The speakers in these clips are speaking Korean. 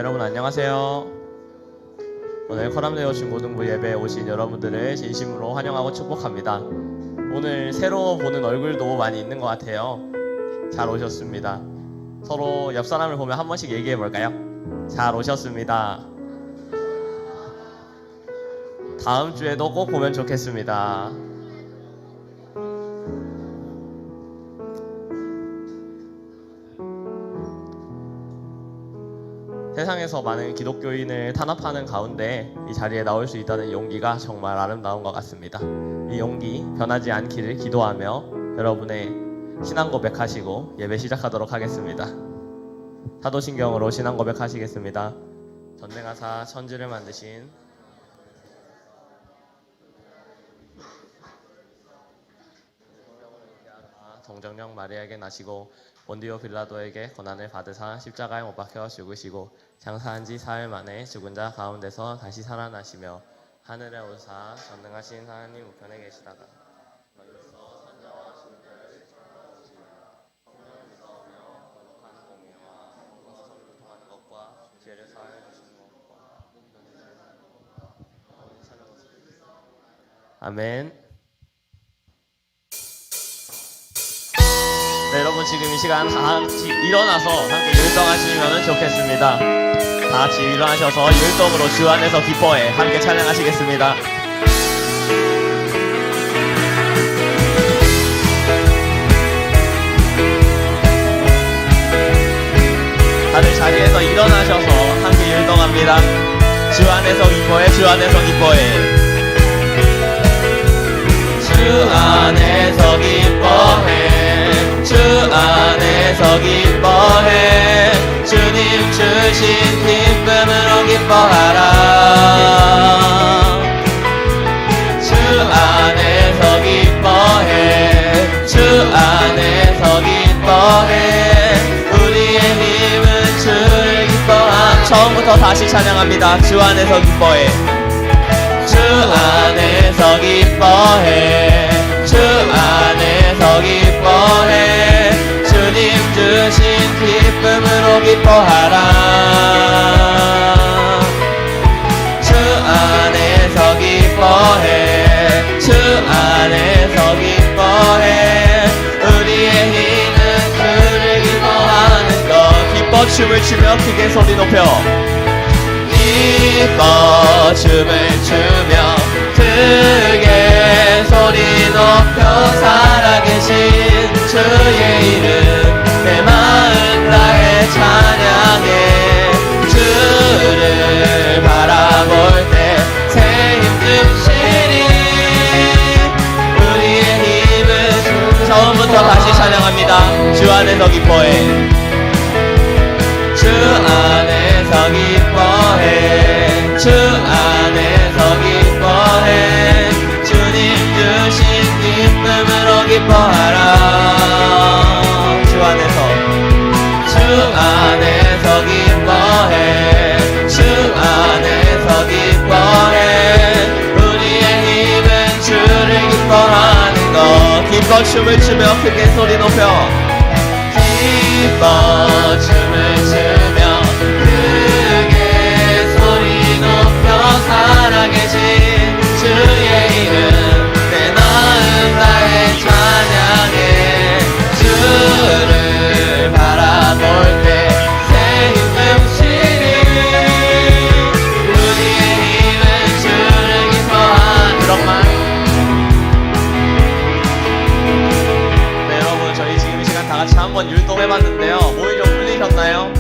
여러분 안녕하세요. 오늘 커람대여 중고등부 예배에 오신 여러분들을 진심으로 환영하고 축복합니다. 오늘 새로 보는 얼굴도 많이 있는 것 같아요. 잘 오셨습니다. 서로 옆 사람을 보면 한 번씩 얘기해 볼까요? 잘 오셨습니다. 다음 주에도 꼭 보면 좋겠습니다. 세상에서 많은 기독교인을 탄압하는 가운데 이 자리에 나올 수 있다는 용기가 정말 아름다운 것 같습니다. 이 용기 변하지 않기를 기도하며 여러분의 신앙 고백하시고 예배 시작하도록 하겠습니다. 사도신경으로 신앙 고백하시겠습니다. 전능하사 천지를 만드신 동정령 마리아에게 나시고 본디오 빌라도에게 고난을 받으사 십자가에 못 박혀 죽으시고 장사한 지 사흘 만에 죽은 자 가운데서 다시 살아나시며 하늘에 오사 전능하신 하나님 우편에 계시다가 너희로서 선자와 신자를 찾아오시며 성령을 믿어오며 거룩한 공의와 성도를 통하는 것과 죄를 사하여 주시는 것과 영원히 사는 것을 아멘. 네, 여러분 지금 이 시간 다 같이 일어나서 함께 율동하시면 좋겠습니다. 다 같이 일어나셔서 율동으로 주 안에서 기뻐해 함께 찬양하시겠습니다. 다들 자리에서 일어나셔서 함께 율동합니다. 주 안에서 기뻐해, 주 안에서 기뻐해. 주 안에서 기뻐해. 주 안에서 기뻐해. 주님 주신 기쁨으로 기뻐하라. 주 안에서 기뻐해. 주 안에서 기뻐해. 우리의 힘은 주를 기뻐함. 처음부터 다시 찬양합니다. 주 안에서 기뻐해. 주 안에서 기뻐해. 주 안에서 기뻐해. 주님 주신 기쁨으로 기뻐하라. 주 안에서 기뻐해. 주 안에서 기뻐해. 우리의 힘은 주를 기뻐하는 것. 기뻐 춤을 추며 크게 소리 높여 기뻐 춤을 추며 크게 소리 높여 살아계신 주의 이름 내 마음 다해 찬양해. 주를 바라볼 때 새 힘 주시니 우리의 힘은 처음부터 다시 찬양합니다. 주 안에서 기뻐해. 주 안에서 기뻐해. 주 안에서 기뻐해. 주님 주신 기쁨으로 기뻐하라. 주 안에서 기뻐해. 주 안에서 기뻐해. 우리의 힘은 주를 기뻐하는 것. 기뻐 춤을 추며 크게 소리 높여 기뻐 춤을 추며 크게 소리 높여 살아계신 주의 이름 내 마음 다해 찬양해. 주를 바라볼 때 새 힘 넘치니 우리의 힘은 주를 기뻐하는 그런 말. 네, 여러분 저희 지금 이 시간 다 같이 한번 율동해봤는데요. 몸이 좀 풀리셨나요?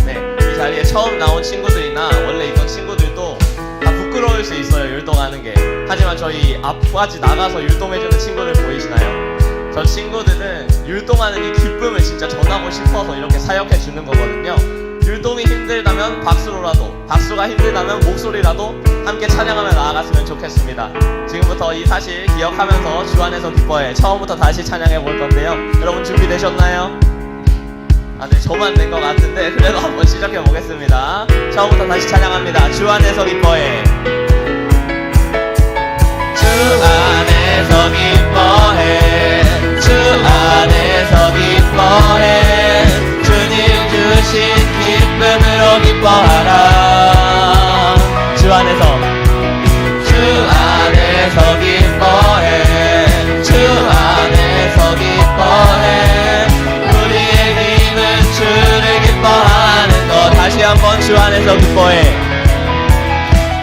네, 이 자리에 처음 나온 친구들이나 원래 있던 친구들도 다 부끄러울 수 있어요, 율동하는 게. 하지만 저희 앞까지 나가서 율동해주는 친구들 보이시나요? 저 친구들은 율동하는 이 기쁨을 진짜 전하고 싶어서 이렇게 사역해주는 거거든요. 율동이 힘들다면 박수로라도, 박수가 힘들다면 목소리라도 함께 찬양하며 나아갔으면 좋겠습니다. 지금부터 이 사실 기억하면서 주 안에서 기뻐해 처음부터 다시 찬양해 볼 건데요. 여러분 준비되셨나요? 네, 저만 된 것 같은데 그래도 한번 시작해 보겠습니다. 처음부터 다시 찬양합니다. 주 안에서 기뻐해. 주 안에서 기뻐해. 주 안에서 기뻐해. 주님 주신 기쁨으로 기뻐하라. 안에서 기뻐해.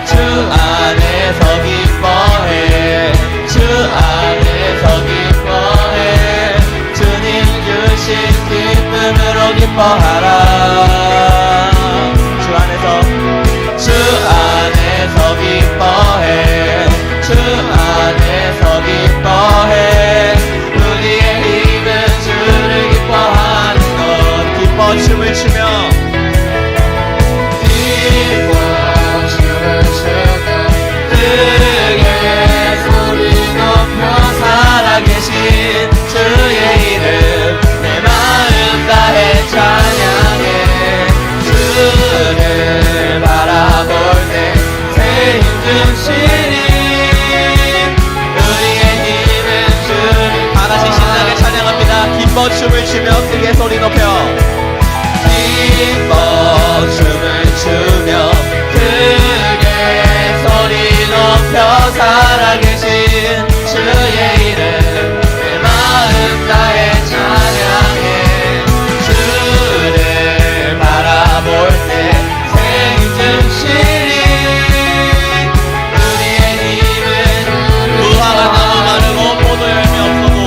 주 안에서 기뻐해. 주 안에서 기뻐해. 주님 주신 기쁨으로 기뻐하라. 주 안에서 기뻐해. 주 안에서 기뻐해. 우리의 힘은 주를 기뻐하는 것. 기뻐 춤을 추며 크게 소리 높여 살아계신 주의 이름 내 마음 다해 찬양해. 주를 바라볼 때 새 힘 주시니 우리의 힘은 주를. 다같이 신나게 찬양합니다. 기뻐 춤을 추며 크게 소리 높여. 기뻐 춤을 추며 크게 소리 높여 살아계신 주의 이름 내 마음 다해 찬양해. 주를 바라볼 때 새 힘 주시니 우리의 힘은. 무화과 너무 마르고 포도 열매 없어도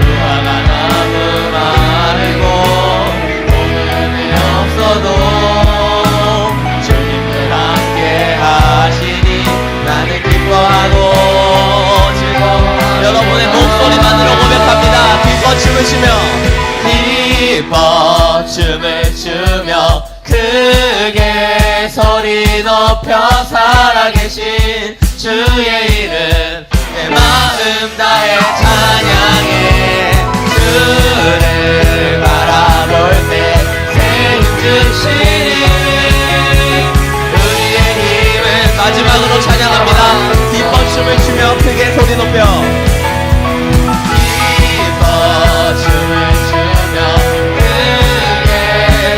무화과 너무 마르고 포도 열매 없어도 주님을 함께 하시니 나는 기뻐하고 즐거워. 여러분의 목소리만으로 고백합니다. 기뻐 춤을 추며 기뻐 춤을 추며 크게 소리 높여 살아계신 주의 이름 내 마음 다해 찬양해. 주를 바라볼 때 새 힘 주시니 우리의 힘은. 마지막으로 찬양합니다. 기뻐 춤을 추며 크게 소리 높여. 기뻐 춤을 추며 크게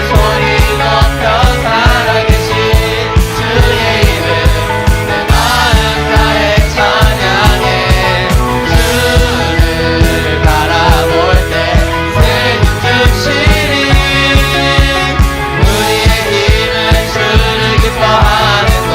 소리 높여 살아계신 주의 이름 내 마음 다해 찬양해. 주를 바라볼 때 새 힘 주시니 우리의 힘은 주를 기뻐하는 것.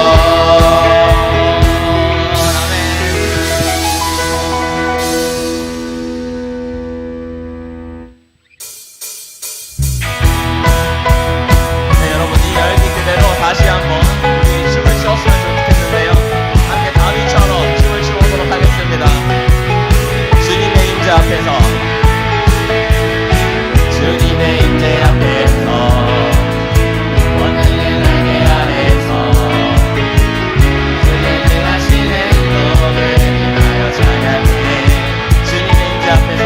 네, 여러분 이 열기 그대로 다시 한번 우리 춤을 추었으면 좋겠는데요. 함께 다윗처럼 춤을 추도록 하겠습니다. 주님의 임재 앞에서, 주님의 임재 앞에서 원능의 날개 아래서 주의 능하신 행동을 인하여 찬양해. 주님의 임재 앞에서,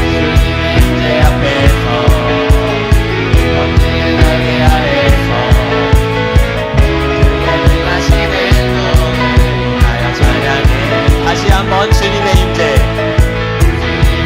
주님의 임재 앞에서 원능의 날개 아래서 주의 능하신 행동을 인하여 찬양해. 다시 한번 주님의 임재, 주님의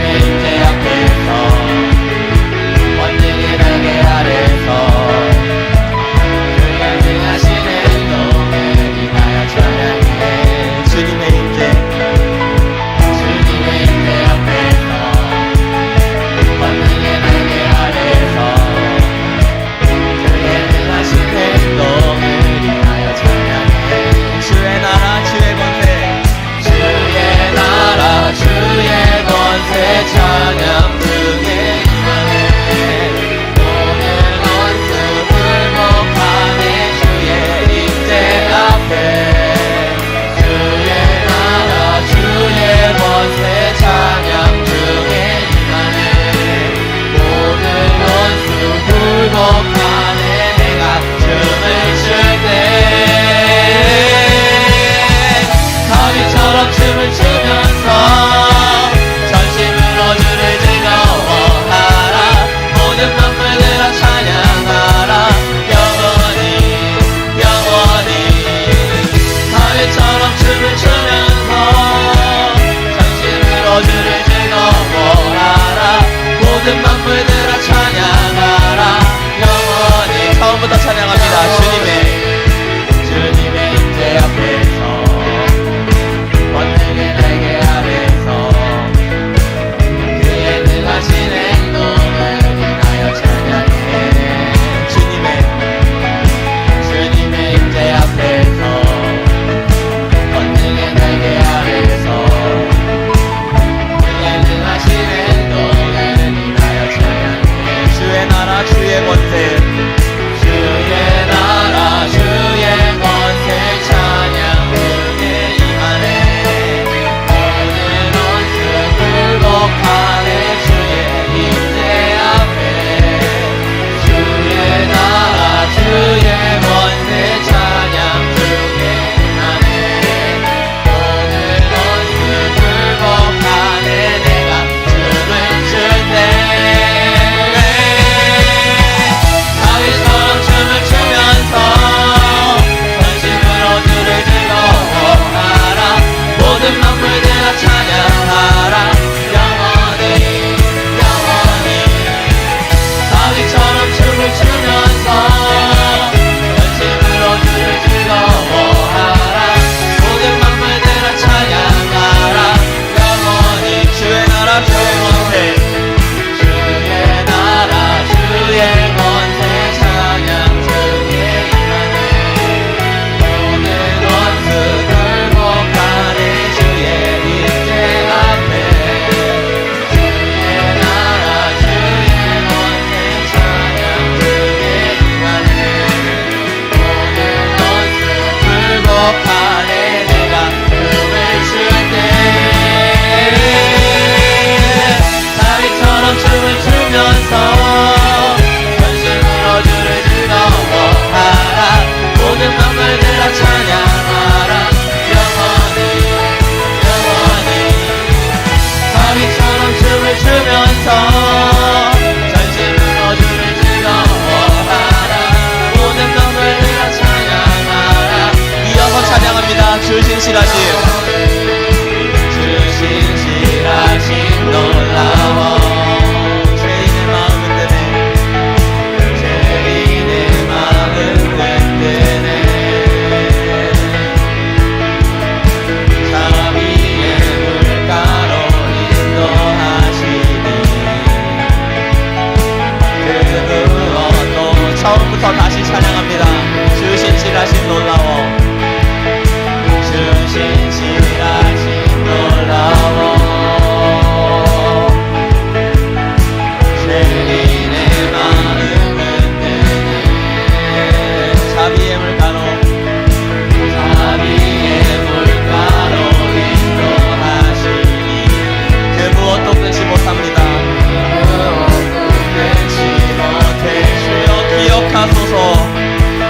위해서 전심으로 주를 즐거워하라. 모든 병을 들어 찬양하라. 이어서 찬양합니다. 주 신실하심, 주 신실하심 놀라워. 죄인의 마음은 드네, 죄인의 마음은 흔드네. 자비의 물가로 인도하시니 그 무엇도. 처음부터 다시 찬양합니다. 주 신실하심 놀라워, 주 신실하심 놀라워. 죄인의 마음은 흔드네. 자비의 물가로, 자비의 물가로 인도하시니 그 무엇도 끊지 못합니다. 끊지 못해. 주여 기억하소서,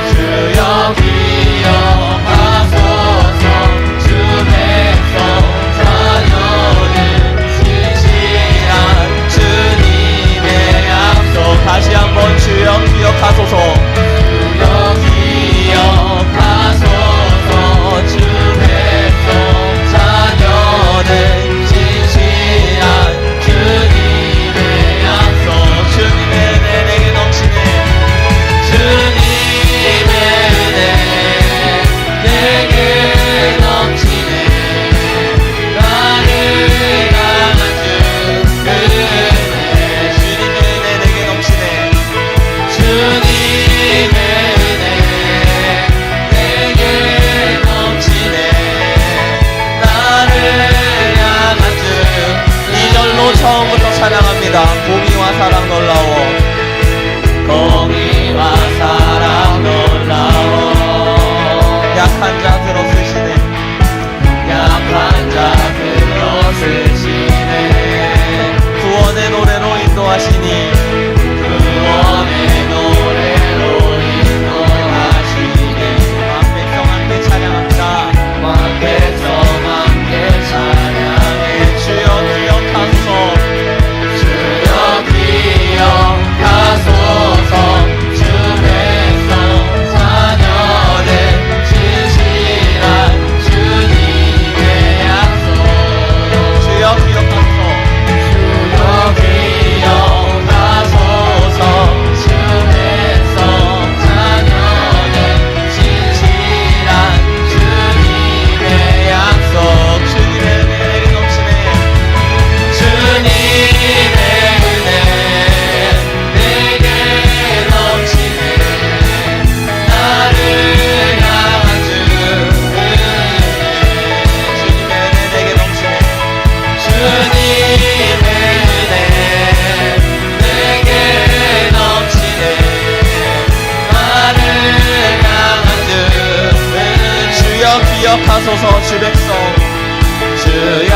주여 기억하소서. 주 백성 자녀는 신실한 주님의 약속. 다시 한번 주여 기억하소서, 주여 기억하소서. 주 백성 자녀는 진실한 주님의 약속. 주님의 은혜 내게 넘치네, 주님의 은혜 내게 넘치네. 나를 향한 주 은혜, 주님의 은혜 내게 넘치네. 주님의 은혜 내게 넘치네. 나를 향한 주. 2절로 처음부터 찬양합니다. 공의와 사랑 놀라워, 공의와 사랑 놀라워. 약한 자 들어쓰시네, 약한 자 들어쓰시네. 구원의 노래로 인도하시니, 구원의 노래로 인도하시니. 만 백성 함께 찬양합니다. 만 백성 함께 찬양해. 주여 기억하소서, 주여 기억하소서. 주 백성 자녀는 진실한 주님의 약속. 주여 기억하소서, 주여 기억하소서. 주 백성 자녀는 진실한 주님의 약속. 주님의 은혜 내게 넘치네, 주님의 은혜 내게 넘치네. 나를 향한 주 은혜, 주님의 은혜 내게 넘치네. 주님의 은혜 내게 넘치네. 나를 향한 주 은혜. 주여 기억하소서. 주 백성, 주여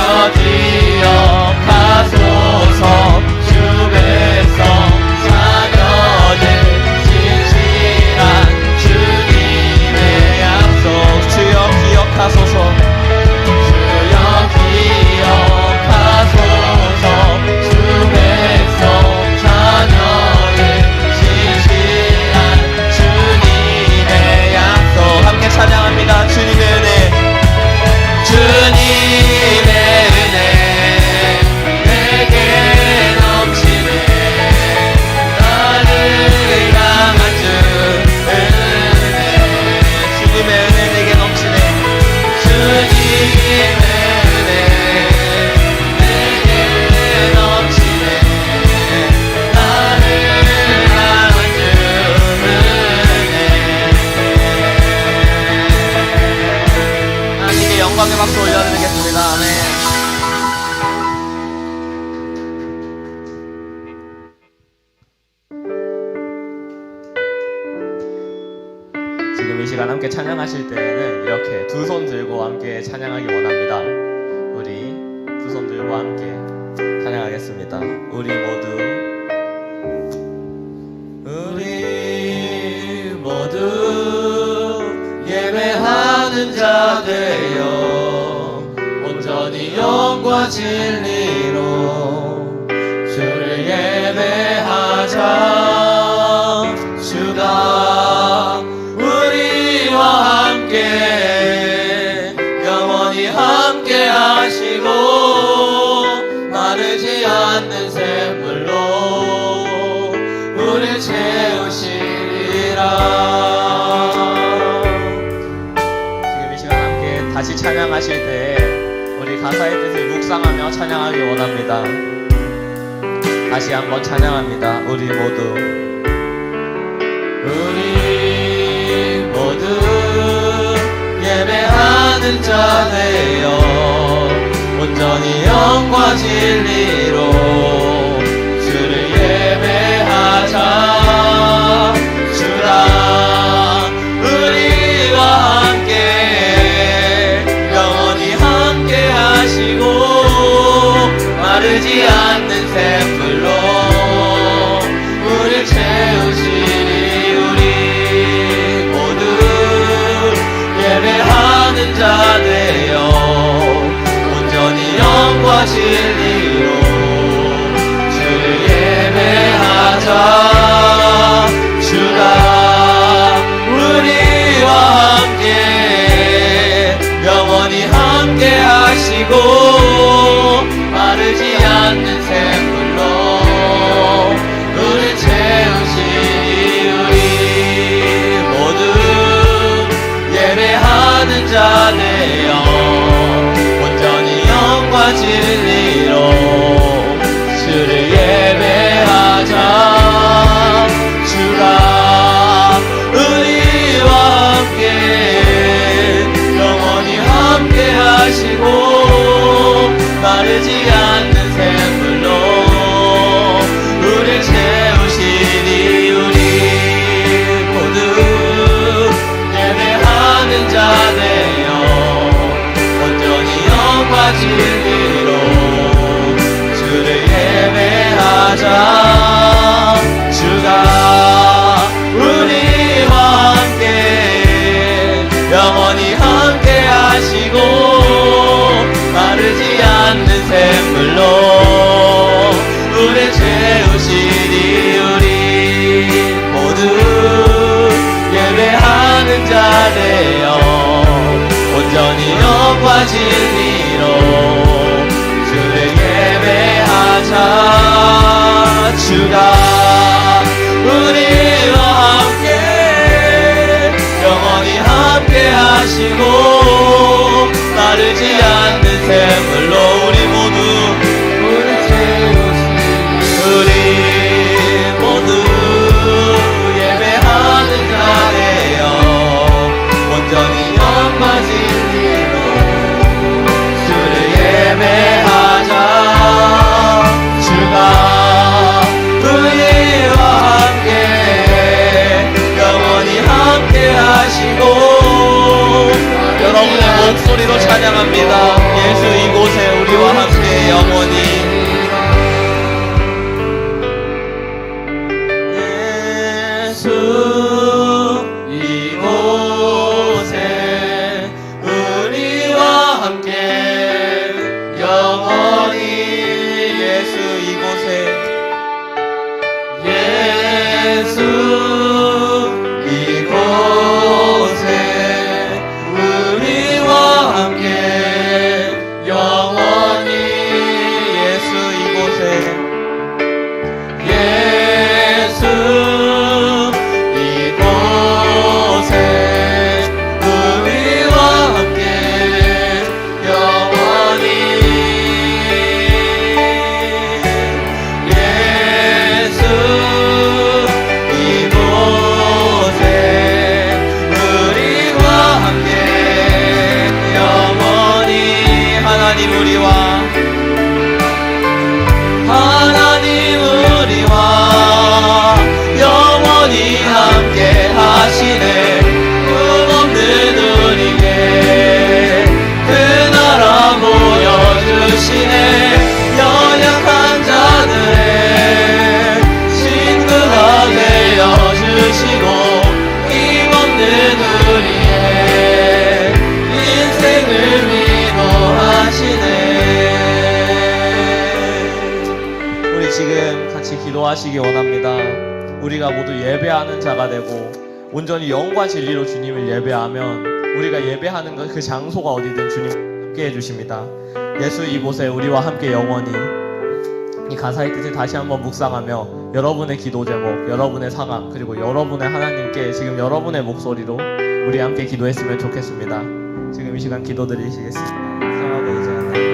기억하소서. 주 백성 자녀는 진실한 주님의 약속. 주여 기억하소서, 주여 기억하소서. 주 백성 자녀는 진실한 주님의 약속. 함께 찬양합니다. 주님의 은혜, 주님의 은혜 내게 넘치네. 나를 향한 주 은혜, 주님의 은혜 내게 넘치네. 주님의 은혜 내게 넘치네. 나를 향한 주 은혜. 하나님께 영광의 박수 올려드리겠습니다. 아멘. 지금 이 시간 함께 찬양하실 때에는 이렇게 두 손 들고 함께 찬양하기 원합니다. 우리 두 손 들고 함께 찬양하겠습니다. 우리 모두 예배하는 자 되어 온전히 영과 진리로 주를 마르지 않는 샘물로 우릴 채우시리라. 지금 이 시간 함께 다시 찬양하실 때 우리 가사의 뜻을 묵상하며 찬양하기 원합니다. 다시 한번 찬양합니다. 우리 모두 예배하는 자 되어 온전히 영과 진리로 주를 예배하자. 주라 우리와 함께 영원히 함께 하시고 마르지 않는 샘물로 우릴 채우시리. 우리 모두 예배하는 자 되어 온전히 영과 진리로 주를 예배하자. 주가 우리와 함께 영원히 함께 하시고 마르지 않는 샘물로 우릴 채우시니. 우리 모두 예배하는 자 되어 온전히 영과 진리로 주를 예배하자. 주가 우리와 함께 영원히 함께 하시고 마르지 않는 샘물로 우릴 채우시니. 우리 모두 예배하는 자 되어 온전히 영과 진리로 주를 예배하자. 주가 우리와 함께 영원히 함께 하시고 마르지 않는 샘물로 우릴 채우시니. 우리 모두 예배하는 자 되어 온전히 영과 진리로 주를 예배하자. 주가 우리와 함께 영원히 함께 하시고 마르지 않는 샘물로 우리 모두 우릴 채우시니. 우리 모두 예배하는 자 되어 온전히 영과 진리로 주를 예배하자. 주가 우리와 함께 영원히 함께 하시고. 여러분의 목소리로 찬양합니다. 예수 이곳에 우리와 함께 영원히. 예수 이곳에 우리와 함께 영원히. 예수 이곳에 예수 이곳에 우리와 함께 영원히. 예수 이곳에 예수 이곳에 우리와 함께 영원히. 예수 이곳에 우리와 함께 영원히. 하나님 우리와 영원히 함께 하시네. 꿈없는 우리에게 그 나라 보여주시네. 연약한 자들의 친구가 되어주시고 힘없는 우리의 인생을 위로하시네. 우리 지금 같이 기도하시기 원합니다. 우리가 모두 예배하는 자가 되고 온전히 영과 진리로 주님을 예배하면 우리가 예배하는 그 장소가 어디든 주님 함께 해주십니다. 예수 이곳에 우리와 함께 영원히. 이 가사의 뜻을 다시 한번 묵상하며 여러분의 기도 제목, 여러분의 상황, 그리고 여러분의 하나님께 지금 여러분의 목소리로 우리 함께 기도했으면 좋겠습니다. 지금 이 시간 기도 드리시겠습니다. 상하고 의지하는 하나님.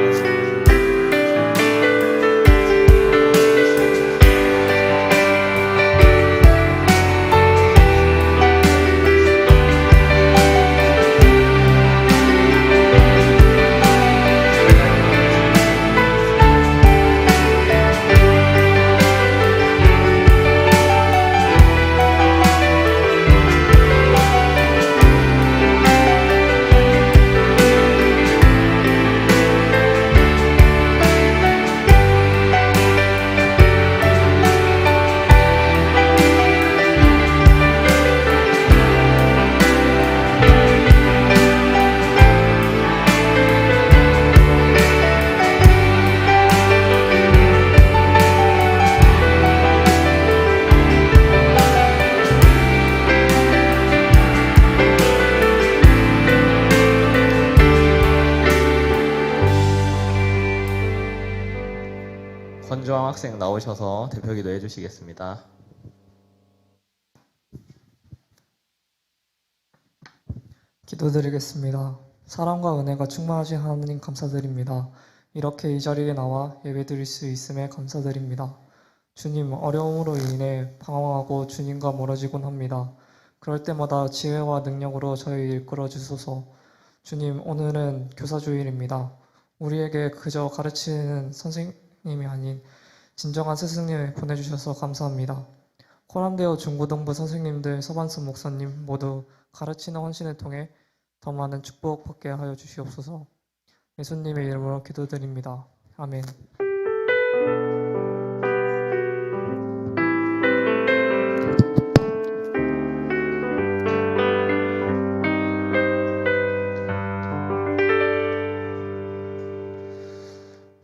권주왕 학생 나오셔서 대표기도 해주시겠습니다. 기도드리겠습니다. 사랑과 은혜가 충만하신 하나님 감사드립니다. 이렇게 이 자리에 나와 예배드릴 수 있음에 감사드립니다. 주님, 어려움으로 인해 방황하고 주님과 멀어지곤 합니다. 그럴 때마다 지혜와 능력으로 저희 이끌어 주소서. 주님, 오늘은 교사주일입니다. 우리에게 그저 가르치는 선생님이 아닌 진정한 스승님을 보내주셔서 감사합니다. 코란데오 중고등부 선생님들, 서반순 목사님 모두 가르치는 헌신을 통해 더 많은 축복 받게 하여 주시옵소서. 예수님의 이름으로 기도드립니다. 아멘.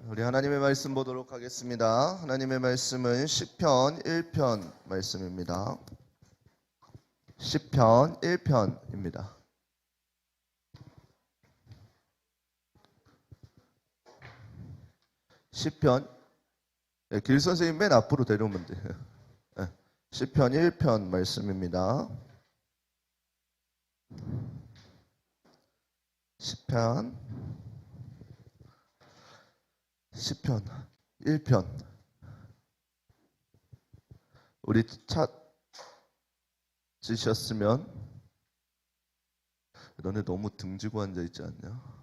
우리 하나님의 말씀 보도록 하겠습니다. 하나님의 말씀은 시편 1편 말씀입니다. 시편 1편입니다. 시편, 길 선생님 맨 앞으로 데려오면 돼요. 시편 1편 말씀입니다. 시편 1편. 우리 찾으셨으면, 너네 너무 등지고 앉아있지 않냐?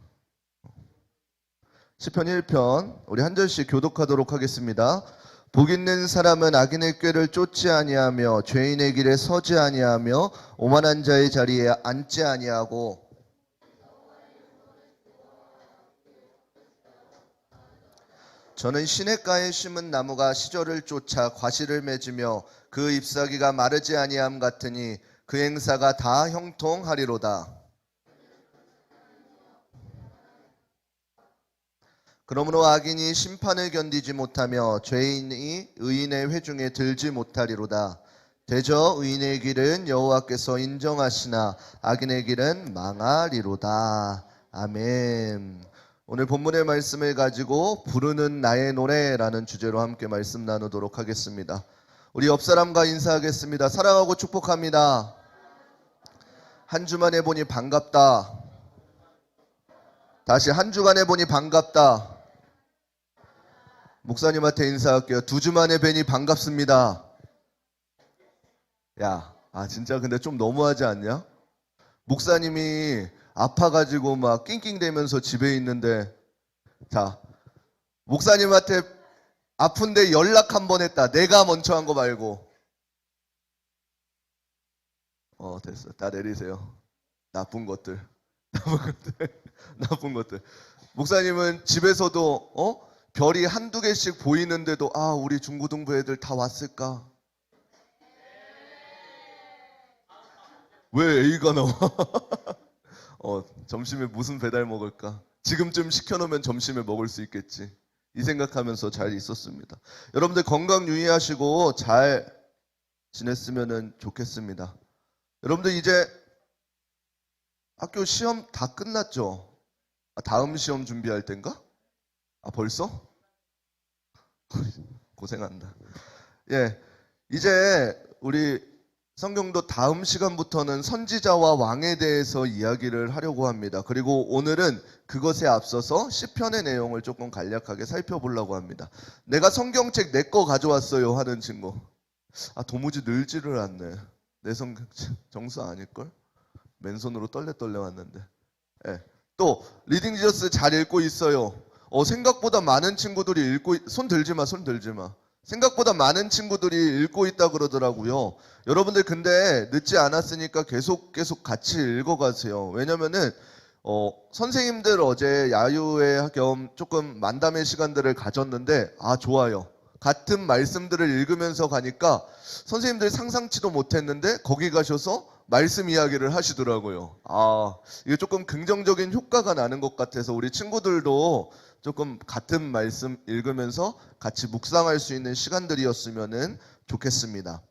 시편 1편 우리 한 절씩 교독하도록 하겠습니다. 복 있는 사람은 악인의 꾀를 쫓지 아니하며 죄인의 길에 서지 아니하며 오만한 자의 자리에 앉지 아니하고 저는 시냇가에 심은 나무가 시절을 쫓아 과실을 맺으며 그 잎사귀가 마르지 아니함 같으니 그 행사가 다 형통하리로다. 그러므로 악인이 심판을 견디지 못하며 죄인이 의인의 회중에 들지 못하리로다. 대저 의인의 길은 여호와께서 인정하시나 악인의 길은 망하리로다. 아멘. 오늘 본문의 말씀을 가지고 부르는 나의 노래라는 주제로 함께 말씀 나누도록 하겠습니다. 우리 옆 사람과 인사하겠습니다. 사랑하고 축복합니다. 한 주만에 보니 반갑다. 다시 한 주간에 보니 반갑다. 목사님한테 인사할게요. 2주 만에 뵈니 반갑습니다. 야, 진짜 근데 좀 너무하지 않냐? 목사님이 아파가지고 막 낑낑대면서 집에 있는데, 자, 목사님한테 아픈데 연락 한번 했다. 내가 먼저 한 거 말고. 됐어. 다 내리세요. 나쁜 것들. 나쁜 것들. 목사님은 집에서도 별이 한두 개씩 보이는데도 우리 중고등부 애들 다 왔을까? 왜 A가 나와? 점심에 무슨 배달 먹을까? 지금쯤 시켜놓으면 점심에 먹을 수 있겠지. 이 생각하면서 잘 있었습니다. 여러분들 건강 유의하시고 잘 지냈으면 좋겠습니다. 여러분들 이제 학교 시험 다 끝났죠? 다음 시험 준비할 땐가? 벌써? 고생한다. 예, 이제 우리 성경도 다음 시간부터는 선지자와 왕에 대해서 이야기를 하려고 합니다. 그리고 오늘은 그것에 앞서서 시편의 내용을 조금 간략하게 살펴보려고 합니다. 내가 성경책 내 거 가져왔어요 하는 친구. 아, 도무지 늘지를 않네. 내 성경책 정수 아닐걸? 맨손으로 떨려 왔는데. 예. 또 리딩 지저스 잘 읽고 있어요. 생각보다 많은 친구들이 손 들지 마. 생각보다 많은 친구들이 읽고 있다 그러더라고요. 여러분들 근데 늦지 않았으니까 계속 같이 읽어가세요. 왜냐면은 선생님들 어제 야유회 겸 조금 만담의 시간들을 가졌는데 좋아요. 같은 말씀들을 읽으면서 가니까 선생님들이 상상치도 못했는데 거기 가셔서 말씀 이야기를 하시더라고요. 이게 조금 긍정적인 효과가 나는 것 같아서 우리 친구들도 조금 같은 말씀 읽으면서 같이 묵상할 수 있는 시간들이었으면 좋겠습니다.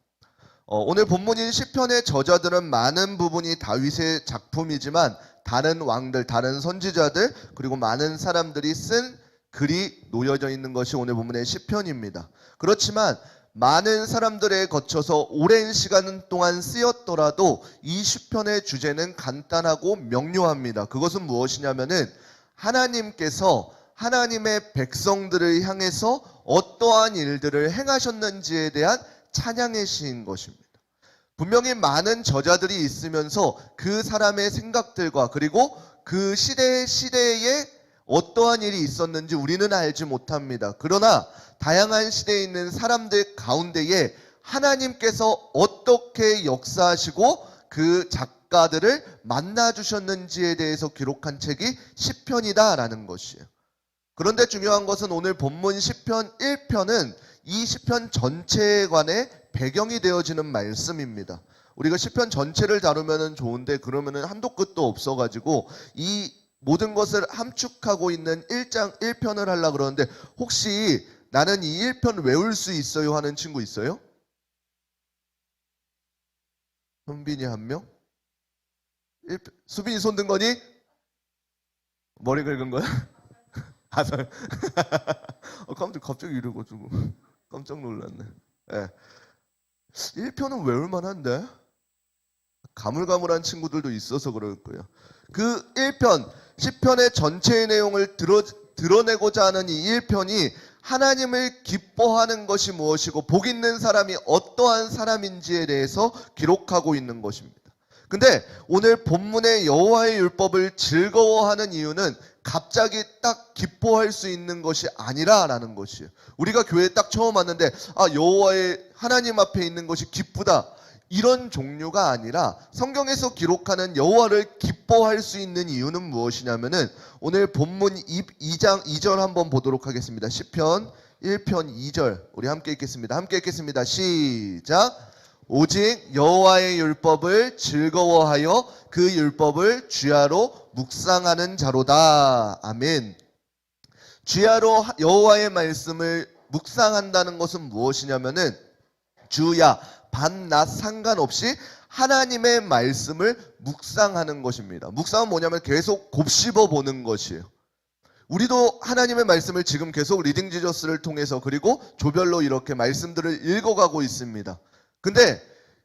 오늘 본문인 시편의 저자들은 많은 부분이 다윗의 작품이지만 다른 왕들, 다른 선지자들 그리고 많은 사람들이 쓴 글이 놓여져 있는 것이 오늘 본문의 시편입니다. 그렇지만 많은 사람들에 거쳐서 오랜 시간 동안 쓰였더라도 이 시편의 주제는 간단하고 명료합니다. 그것은 무엇이냐면은 하나님께서 하나님의 백성들을 향해서 어떠한 일들을 행하셨는지에 대한 찬양의 시인 것입니다. 분명히 많은 저자들이 있으면서 그 사람의 생각들과 그리고 그 시대에 어떠한 일이 있었는지 우리는 알지 못합니다. 그러나 다양한 시대에 있는 사람들 가운데에 하나님께서 어떻게 역사하시고 그 작가들을 만나주셨는지에 대해서 기록한 책이 시편이다라는 것이에요. 그런데 중요한 것은 오늘 본문 시편 1편은 이 시편 전체에 관해 배경이 되어지는 말씀입니다. 우리가 시편 전체를 다루면 좋은데 그러면은 한도 끝도 없어가지고 이 모든 것을 함축하고 있는 1장 1편을 하려고 그러는데 혹시 나는 이 1편 외울 수 있어요 하는 친구 있어요? 현빈이 한 명? 수빈이 손 든 거니? 머리 긁은 거야? 갑자기 이래가지고 깜짝 놀랐네. 1편은 외울 만한데 가물가물한 친구들도 있어서 그럴 거예요. 그 1편, 시편의 전체의 내용을 드러내고자 하는 이 1편이 하나님을 기뻐하는 것이 무엇이고 복 있는 사람이 어떠한 사람인지에 대해서 기록하고 있는 것입니다. 근데 오늘 본문의 여호와의 율법을 즐거워하는 이유는 갑자기 딱 기뻐할 수 있는 것이 아니라라는 것이에요. 우리가 교회에 딱 처음 왔는데 여호와의 하나님 앞에 있는 것이 기쁘다. 이런 종류가 아니라 성경에서 기록하는 여호와를 기뻐할 수 있는 이유는 무엇이냐면은 오늘 본문 2장 2절 한번 보도록 하겠습니다. 시편 1편 2절 우리 함께 읽겠습니다. 함께 읽겠습니다. 시작. 오직 여호와의 율법을 즐거워하여 그 율법을 주야로 묵상하는 자로다. 아멘. 주야로 여호와의 말씀을 묵상한다는 것은 무엇이냐면은 주야 밤낮 상관없이 하나님의 말씀을 묵상하는 것입니다. 묵상은 뭐냐면 계속 곱씹어 보는 것이에요. 우리도 하나님의 말씀을 지금 계속 리딩 지저스를 통해서 그리고 조별로 이렇게 말씀들을 읽어가고 있습니다. 근데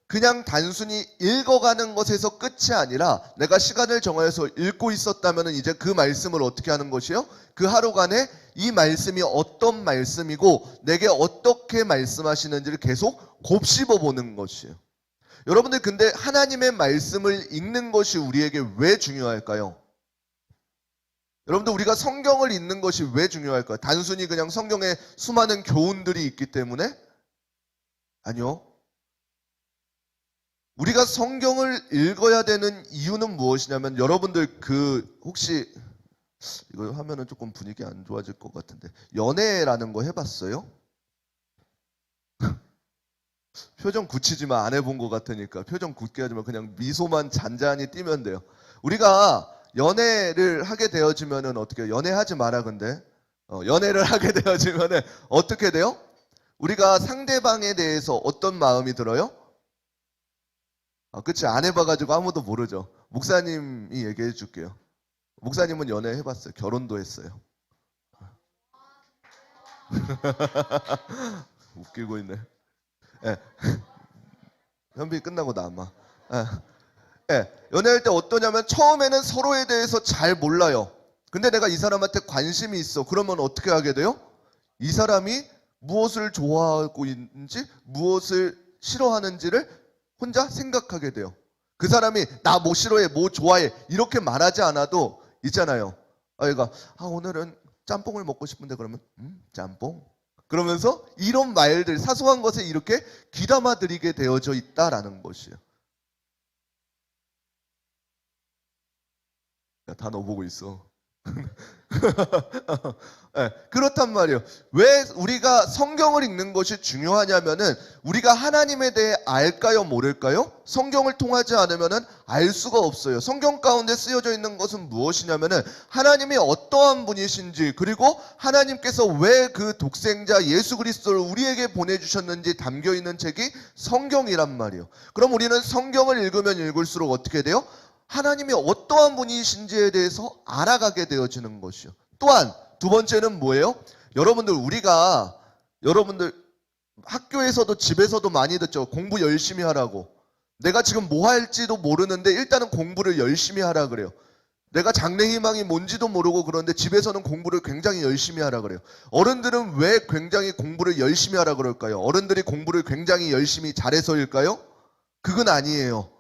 그냥 단순히 읽어가는 것에서 끝이 아니라 내가 시간을 정하여서 읽고 있었다면 이제 그 말씀을 어떻게 하는 것이요? 그 하루간에 이 말씀이 어떤 말씀이고 내게 어떻게 말씀하시는지를 계속 곱씹어 보는 것이에요. 여러분들 근데 하나님의 말씀을 읽는 것이 우리에게 왜 중요할까요? 여러분들 우리가 성경을 읽는 것이 왜 중요할까요? 단순히 그냥 성경에 수많은 교훈들이 있기 때문에? 아니요. 우리가 성경을 읽어야 되는 이유는 무엇이냐면 여러분들 혹시 이거 하면은 조금 분위기 안 좋아질 것 같은데 연애라는 거 해봤어요? 표정 굳히지 마. 안 해본 것 같으니까 표정 굳게 하지 마. 그냥 미소만 잔잔히 띄면 돼요. 우리가 연애를 하게 되어지면은 어떻게 해요? 연애하지 마라 근데 연애를 하게 되어지면은 어떻게 돼요? 우리가 상대방에 대해서 어떤 마음이 들어요? 그치 안 해봐가지고 아무도 모르죠. 목사님이 얘기해 줄게요. 목사님은 연애 해봤어요. 결혼도 했어요. 끼고 있네. 예. 현빈이 끝나고 남아. 예. 예. 연애할 때 어떠냐면 처음에는 서로에 대해서 잘 몰라요. 근데 내가 이 사람한테 관심이 있어. 그러면 어떻게 하게 돼요? 이 사람이 무엇을 좋아하고 있는지, 무엇을 싫어하는지를 혼자 생각하게 돼요. 그 사람이 나 뭐 싫어해, 뭐 좋아해 이렇게 말하지 않아도 있잖아요. 얘가 오늘은 짬뽕을 먹고 싶은데 그러면 짬뽕? 그러면서 이런 말들, 사소한 것에 이렇게 귀담아들이게 되어져 있다라는 것이에요. 야, 다 너 보고 있어. 네, 그렇단 말이에요. 왜 우리가 성경을 읽는 것이 중요하냐면은 우리가 하나님에 대해 알까요, 모를까요? 성경을 통하지 않으면은 알 수가 없어요. 성경 가운데 쓰여져 있는 것은 무엇이냐면은 하나님이 어떠한 분이신지, 그리고 하나님께서 왜 그 독생자 예수 그리스도를 우리에게 보내주셨는지 담겨 있는 책이 성경이란 말이에요. 그럼 우리는 성경을 읽으면 읽을수록 어떻게 돼요? 하나님이 어떠한 분이신지에 대해서 알아가게 되어지는 것이요. 또한 두 번째는 뭐예요? 여러분들 학교에서도 집에서도 많이 듣죠. 공부 열심히 하라고. 내가 지금 뭐 할지도 모르는데 일단은 공부를 열심히 하라 그래요. 내가 장래 희망이 뭔지도 모르고 그러는데 집에서는 공부를 굉장히 열심히 하라 그래요. 어른들은 왜 굉장히 공부를 열심히 하라 그럴까요? 어른들이 공부를 굉장히 열심히 잘해서일까요? 그건 아니에요.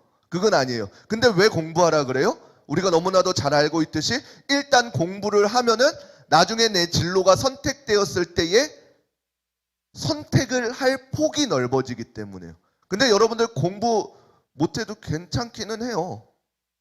근데 왜 공부하라 그래요? 우리가 너무나도 잘 알고 있듯이 일단 공부를 하면은 나중에 내 진로가 선택되었을 때에 선택을 할 폭이 넓어지기 때문에요. 근데 여러분들 공부 못해도 괜찮기는 해요.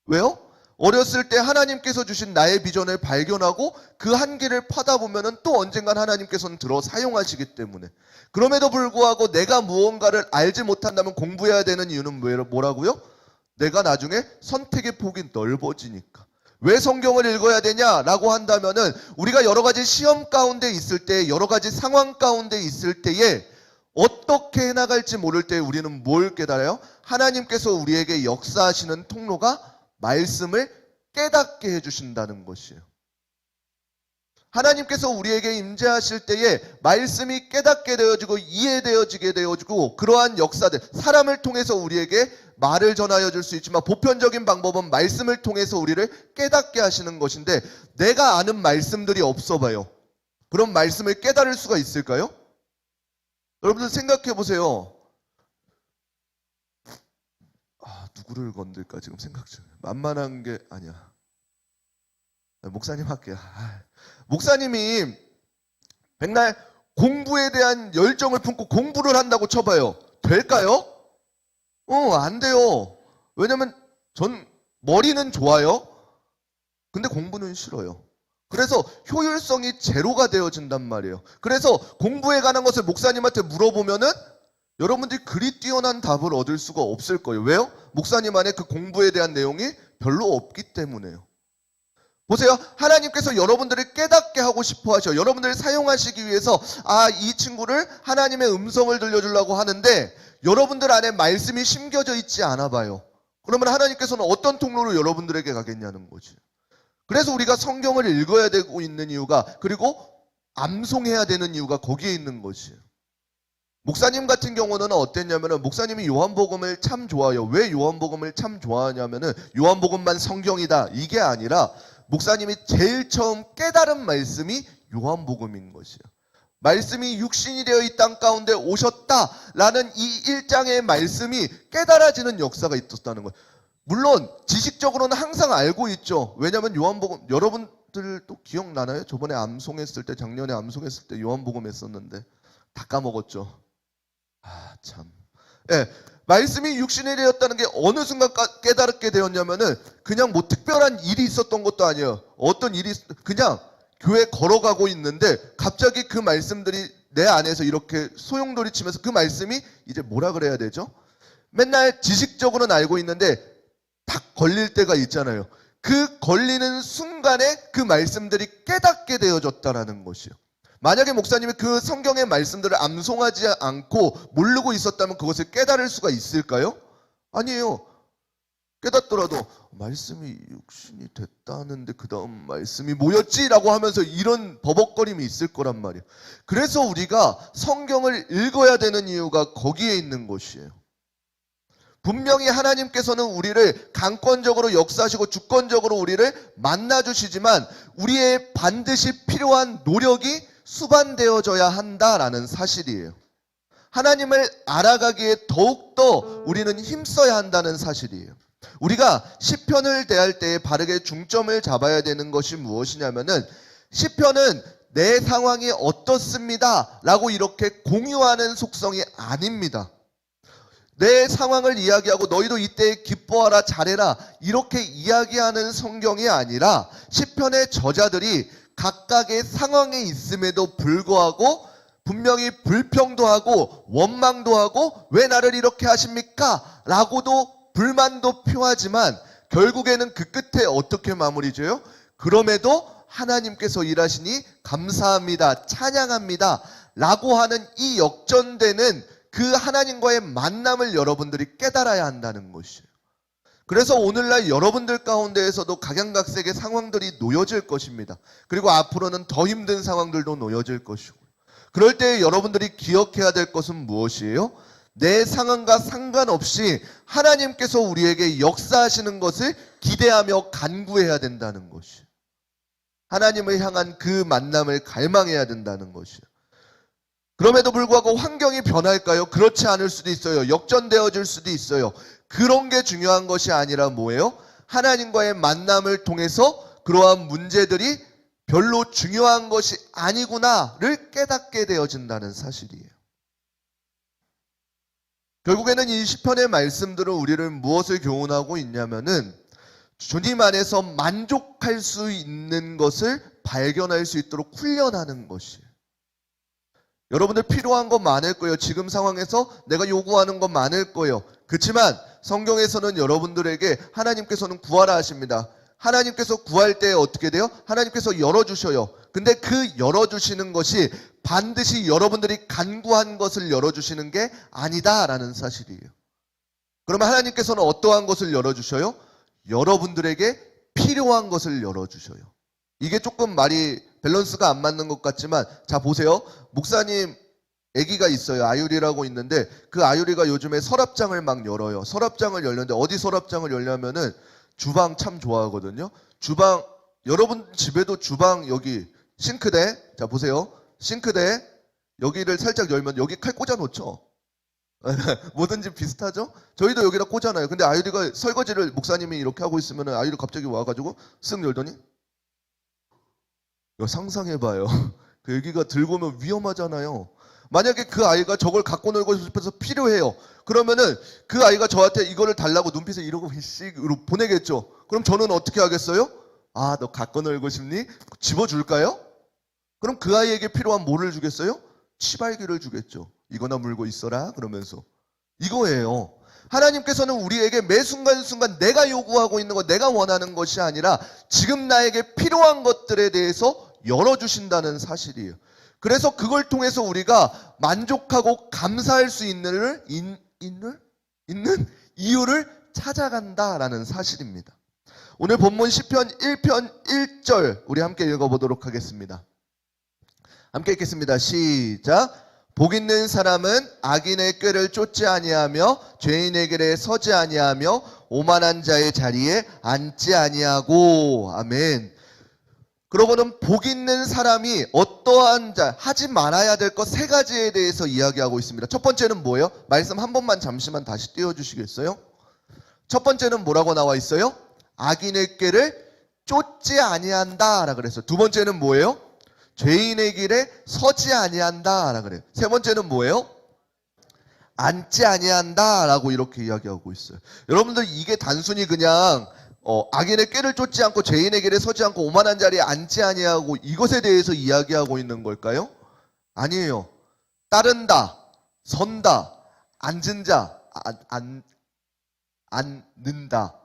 왜요? 어렸을 때 하나님께서 주신 나의 비전을 발견하고 그 한계를 파다 보면은 또 언젠간 하나님께서는 들어 사용하시기 때문에. 그럼에도 불구하고 내가 무언가를 알지 못한다면 공부해야 되는 이유는 뭐라고요? 내가 나중에 선택의 폭이 넓어지니까. 왜 성경을 읽어야 되냐라고 한다면은 우리가 여러 가지 시험 가운데 있을 때, 여러 가지 상황 가운데 있을 때에 어떻게 해나갈지 모를 때 우리는 뭘 깨달아요? 하나님께서 우리에게 역사하시는 통로가 말씀을 깨닫게 해주신다는 것이에요. 하나님께서 우리에게 임재하실 때에 말씀이 깨닫게 되어지고 이해되어지게 되어지고, 그러한 역사들, 사람을 통해서 우리에게 말을 전하여 줄 수 있지만 보편적인 방법은 말씀을 통해서 우리를 깨닫게 하시는 것인데, 내가 아는 말씀들이 없어 봐요. 그럼 말씀을 깨달을 수가 있을까요? 여러분들 생각해 보세요. 누구를 건들까 지금 생각 중이에요. 만만한 게 아니야. 목사님 할게요. 목사님이 맨날 공부에 대한 열정을 품고 공부를 한다고 쳐봐요. 될까요? 안 돼요. 왜냐면 전 머리는 좋아요. 근데 공부는 싫어요. 그래서 효율성이 제로가 되어진단 말이에요. 그래서 공부에 관한 것을 목사님한테 물어보면은 여러분들이 그리 뛰어난 답을 얻을 수가 없을 거예요. 왜요? 목사님 안에 그 공부에 대한 내용이 별로 없기 때문에요. 보세요. 하나님께서 여러분들을 깨닫게 하고 싶어 하셔. 여러분들을 사용하시기 위해서 이 친구를 하나님의 음성을 들려주려고 하는데 여러분들 안에 말씀이 심겨져 있지 않아 봐요. 그러면 하나님께서는 어떤 통로로 여러분들에게 가겠냐는 거지. 그래서 우리가 성경을 읽어야 되고 있는 이유가, 그리고 암송해야 되는 이유가 거기에 있는 것이에요. 목사님 같은 경우는 어땠냐면은, 목사님이 요한복음을 참 좋아해요. 왜 요한복음을 참 좋아하냐면은 요한복음만 성경이다 이게 아니라 목사님이 제일 처음 깨달은 말씀이 요한복음인 것이에요. 말씀이 육신이 되어 이 땅 가운데 오셨다라는 이 1장의 말씀이 깨달아지는 역사가 있었다는 거예요. 물론 지식적으로는 항상 알고 있죠. 왜냐하면 요한복음, 여러분들도 기억나나요? 저번에 암송했을 때, 작년에 암송했을 때 요한복음 했었는데 다 까먹었죠. 참. 말씀이 육신이 되었다는 게 어느 순간 깨달게 되었냐면은 그냥 뭐 특별한 일이 있었던 것도 아니에요. 어떤 일이, 그냥 교회 걸어가고 있는데 갑자기 그 말씀들이 내 안에서 이렇게 소용돌이 치면서, 그 말씀이 이제 뭐라 그래야 되죠? 맨날 지식적으로는 알고 있는데 딱 걸릴 때가 있잖아요. 그 걸리는 순간에 그 말씀들이 깨닫게 되어졌다라는 것이요. 만약에 목사님이 그 성경의 말씀들을 암송하지 않고 모르고 있었다면 그것을 깨달을 수가 있을까요? 아니에요. 깨닫더라도 말씀이 육신이 됐다는데 그 다음 말씀이 뭐였지라고 하면서 이런 버벅거림이 있을 거란 말이에요. 그래서 우리가 성경을 읽어야 되는 이유가 거기에 있는 것이에요. 분명히 하나님께서는 우리를 강권적으로 역사하시고 주권적으로 우리를 만나주시지만 우리의 반드시 필요한 노력이 수반되어져야 한다라는 사실이에요. 하나님을 알아가기에 더욱더 우리는 힘써야 한다는 사실이에요. 우리가 시편을 대할 때 바르게 중점을 잡아야 되는 것이 무엇이냐면은 시편은 내 상황이 어떻습니다 라고 이렇게 공유하는 속성이 아닙니다. 내 상황을 이야기하고 너희도 이때 기뻐하라 잘해라 이렇게 이야기하는 성경이 아니라 시편의 저자들이 각각의 상황에 있음에도 불구하고 분명히 불평도 하고 원망도 하고 왜 나를 이렇게 하십니까? 라고도 불만도 표하지만 결국에는 그 끝에 어떻게 마무리 지어요? 그럼에도 하나님께서 일하시니 감사합니다, 찬양합니다 라고 하는 이 역전되는 그 하나님과의 만남을 여러분들이 깨달아야 한다는 것이에요. 그래서 오늘날 여러분들 가운데에서도 각양각색의 상황들이 놓여질 것입니다. 그리고 앞으로는 더 힘든 상황들도 놓여질 것이고, 그럴 때 여러분들이 기억해야 될 것은 무엇이에요? 내 상황과 상관없이 하나님께서 우리에게 역사하시는 것을 기대하며 간구해야 된다는 것이에요. 하나님을 향한 그 만남을 갈망해야 된다는 것이에요. 그럼에도 불구하고 환경이 변할까요? 그렇지 않을 수도 있어요. 역전되어질 수도 있어요. 그런 게 중요한 것이 아니라 뭐예요? 하나님과의 만남을 통해서 그러한 문제들이 별로 중요한 것이 아니구나를 깨닫게 되어진다는 사실이에요. 결국에는 이 시편의 말씀들은 우리를 무엇을 교훈하고 있냐면은 주님 안에서 만족할 수 있는 것을 발견할 수 있도록 훈련하는 것이에요. 여러분들 필요한 건 많을 거예요. 지금 상황에서 내가 요구하는 건 많을 거예요. 그렇지만 성경에서는 여러분들에게 하나님께서는 구하라 하십니다. 하나님께서 구할 때 어떻게 돼요? 하나님께서 열어주셔요. 근데 그 열어주시는 것이 반드시 여러분들이 간구한 것을 열어주시는 게 아니다라는 사실이에요. 그러면 하나님께서는 어떠한 것을 열어주셔요? 여러분들에게 필요한 것을 열어주셔요. 이게 조금 말이 밸런스가 안 맞는 것 같지만, 자 보세요. 목사님 아기가 있어요. 아유리라고 있는데 그 아유리가 요즘에 서랍장을 막 열어요. 서랍장을 열는데 어디 서랍장을 열냐면은 주방 참 좋아하거든요. 주방, 여러분 집에도 주방 여기 싱크대, 자 보세요. 싱크대 여기를 살짝 열면 여기 칼 꽂아 놓죠. 뭐든지 비슷하죠? 저희도 여기다 꽂아놔요. 근데 아유리가 설거지를 목사님이 이렇게 하고 있으면 아유리 갑자기 와가지고 쓱 열더니, 이거 상상해봐요. 그 애기가 들고 오면 위험하잖아요. 만약에 그 아이가 저걸 갖고 놀고 싶어서 필요해요. 그러면은 그 아이가 저한테 이거를 달라고 눈빛을 이러고 씩 보내겠죠. 그럼 저는 어떻게 하겠어요? 아, 너 갖고 놀고 싶니? 집어줄까요? 그럼 그 아이에게 필요한 뭐를 주겠어요? 치발기를 주겠죠. 이거나 물고 있어라 그러면서. 이거예요. 하나님께서는 우리에게 매 순간순간 내가 요구하고 있는 것, 내가 원하는 것이 아니라 지금 나에게 필요한 것들에 대해서 열어주신다는 사실이에요. 그래서 그걸 통해서 우리가 만족하고 감사할 수 있는 이유를 찾아간다라는 사실입니다. 오늘 본문 시편 1편 1절 우리 함께 읽어보도록 하겠습니다. 함께 읽겠습니다. 시작. 복 있는 사람은 악인의 꾀를 쫓지 아니하며 죄인의 길에 서지 아니하며 오만한 자의 자리에 앉지 아니하고. 아멘. 그러고는 복 있는 사람이 어떠한 자, 하지 말아야 될 것 세 가지에 대해서 이야기하고 있습니다. 첫 번째는 뭐예요? 말씀 한 번만 잠시만 다시 띄워주시겠어요? 첫 번째는 뭐라고 나와 있어요? 악인의 꾀를 쫓지 아니한다 라 그랬어요. 두 번째는 뭐예요? 죄인의 길에 서지 아니한다 라 그래요. 세 번째는 뭐예요? 앉지 아니한다 라고 이렇게 이야기하고 있어요. 여러분들 이게 단순히 그냥 악인의 꾀를 쫓지 않고 죄인의 길에 서지 않고 오만한 자리에 앉지 아니하고 이것에 대해서 이야기하고 있는 걸까요? 아니에요. 따른다, 선다, 앉은 자, 앉는다.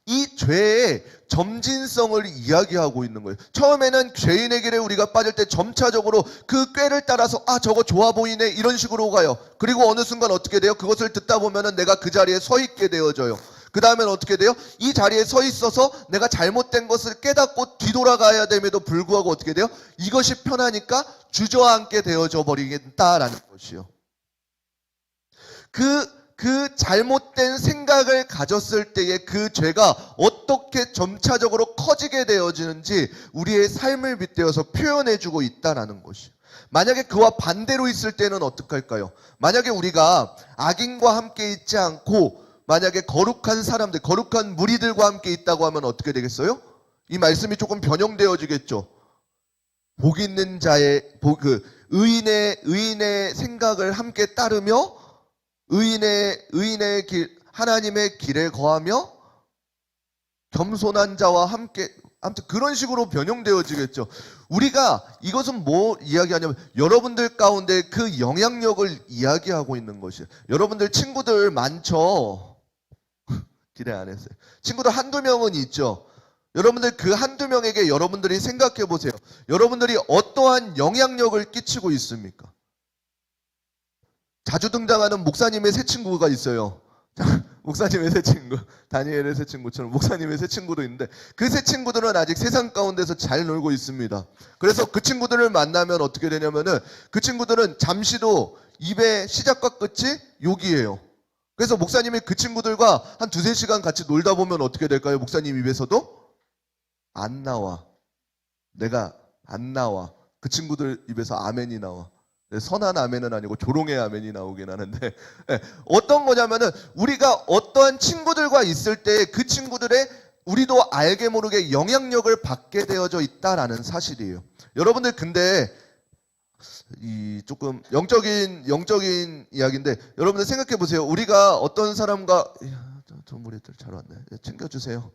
이 죄의 점진성을 이야기하고 있는 거예요. 처음에는 죄인의 길에 우리가 빠질 때 점차적으로 그 꾀를 따라서 저거 좋아 보이네 이런 식으로 가요. 그리고 어느 순간 어떻게 돼요? 그것을 듣다 보면은 내가 그 자리에 서 있게 되어져요. 그 다음에는 어떻게 돼요? 이 자리에 서 있어서 내가 잘못된 것을 깨닫고 뒤돌아가야 됨에도 불구하고 어떻게 돼요? 이것이 편하니까 주저앉게 되어져 버리겠다라는 것이요. 그 잘못된 생각을 가졌을 때에 그 죄가 어떻게 점차적으로 커지게 되어지는지 우리의 삶을 빗대어서 표현해주고 있다라는 것이요. 만약에 그와 반대로 있을 때는 어떻게 할까요? 만약에 우리가 악인과 함께 있지 않고 만약에 거룩한 사람들, 거룩한 무리들과 함께 있다고 하면 어떻게 되겠어요? 이 말씀이 조금 변형되어지겠죠. 복 있는 자의 의인의 생각을 함께 따르며 의인의 길, 하나님의 길에 거하며 겸손한 자와 함께, 아무튼 그런 식으로 변형되어지겠죠. 우리가 이것은 뭐 이야기하냐면 여러분들 가운데 그 영향력을 이야기하고 있는 것이에요. 여러분들 친구들 많죠? 기대 안 했어요. 친구들 한두 명은 있죠. 여러분들 그 한두 명에게 여러분들이 생각해 보세요. 여러분들이 어떠한 영향력을 끼치고 있습니까? 자주 등장하는 목사님의 새 친구가 있어요. 목사님의 새 친구, 다니엘의 새 친구처럼 목사님의 새 친구도 있는데 그 새 친구들은 아직 세상 가운데서 잘 놀고 있습니다. 그래서 그 친구들을 만나면 어떻게 되냐면은 그 친구들은 잠시도 입의 시작과 끝이 욕이에요. 그래서 목사님이 그 친구들과 한 2-3시간 같이 놀다 보면 어떻게 될까요? 목사님 입에서도 안 나와. 내가 안 나와. 그 친구들 입에서 아멘이 나와. 선한 아멘은 아니고 조롱의 아멘이 나오긴 하는데 어떤 거냐면은 우리가 어떠한 친구들과 있을 때 그 친구들의 우리도 알게 모르게 영향력을 받게 되어져 있다라는 사실이에요. 여러분들 근데 이 조금 영적인 이야기인데 여러분들 생각해 보세요. 우리가 어떤 사람과 저 무리들 잘 왔네. 챙겨주세요.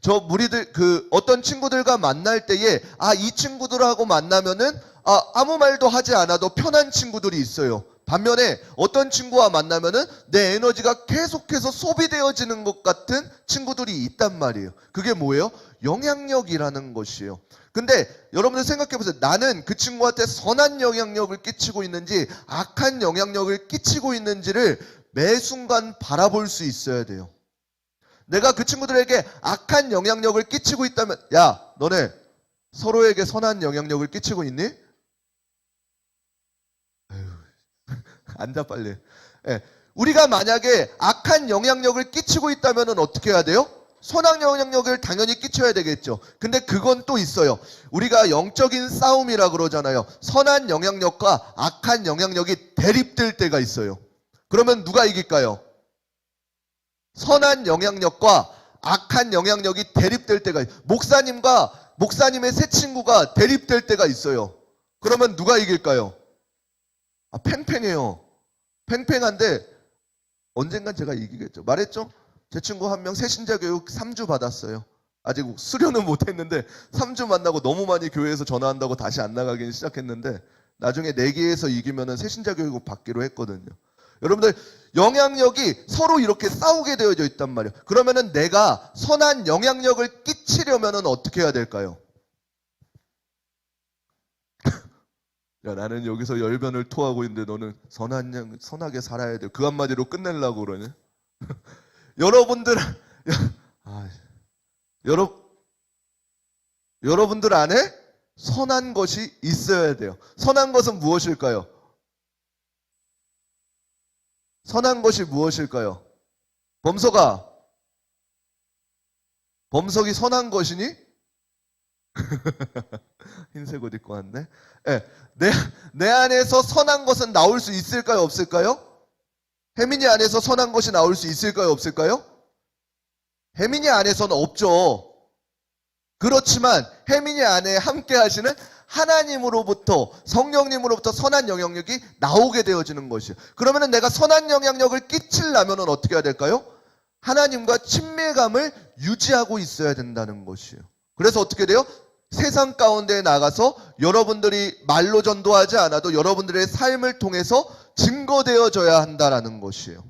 저 무리들 어떤 친구들과 만날 때에 이 친구들하고 만나면은 아무 말도 하지 않아도 편한 친구들이 있어요. 반면에 어떤 친구와 만나면은 내 에너지가 계속해서 소비되어지는 것 같은 친구들이 있단 말이에요. 그게 뭐예요? 영향력이라는 것이에요. 근데 여러분들 생각해 보세요. 나는 그 친구한테 선한 영향력을 끼치고 있는지 악한 영향력을 끼치고 있는지를 매 순간 바라볼 수 있어야 돼요. 내가 그 친구들에게 악한 영향력을 끼치고 있다면 야, 너네 서로에게 선한 영향력을 끼치고 있니? 앉아 빨리. 우리가 만약에 악한 영향력을 끼치고 있다면 어떻게 해야 돼요? 선한 영향력을 당연히 끼쳐야 되겠죠. 근데 그건 또 있어요. 우리가 영적인 싸움이라 그러잖아요. 선한 영향력과 악한 영향력이 대립될 때가 있어요. 그러면 누가 이길까요? 선한 영향력과 악한 영향력이 대립될 때가 있어요. 목사님과 목사님의 새 친구가 대립될 때가 있어요. 그러면 누가 이길까요? 팽팽해요. 팽팽한데 언젠간 제가 이기겠죠. 말했죠? 제 친구 한 명 새신자 교육 3주 받았어요. 아직 수료는 못했는데 3주 만나고 너무 많이 교회에서 전화한다고 다시 안 나가긴 시작했는데 나중에 내기에서 이기면은 새신자 교육을 받기로 했거든요. 여러분들 영향력이 서로 이렇게 싸우게 되어져 있단 말이에요. 그러면은 내가 선한 영향력을 끼치려면은 어떻게 해야 될까요? 야, 나는 여기서 열변을 토하고 있는데 너는 선하게 살아야 돼. 그 한마디로 끝내려고 그러네. 여러분들 안에 선한 것이 있어야 돼요. 선한 것은 무엇일까요? 선한 것이 무엇일까요? 범석이 선한 것이니? 흰색 옷 입고 왔네. 내 안에서 선한 것은 나올 수 있을까요? 없을까요? 혜민이 안에서 선한 것이 나올 수 있을까요? 없을까요? 혜민이 안에서는 없죠. 그렇지만 혜민이 안에 함께 하시는 하나님으로부터 성령님으로부터 선한 영향력이 나오게 되어지는 것이에요. 그러면 내가 선한 영향력을 끼치려면 어떻게 해야 될까요? 하나님과 친밀감을 유지하고 있어야 된다는 것이에요. 그래서 어떻게 돼요? 세상 가운데 나가서 여러분들이 말로 전도하지 않아도 여러분들의 삶을 통해서 증거되어져야 한다는 것이에요.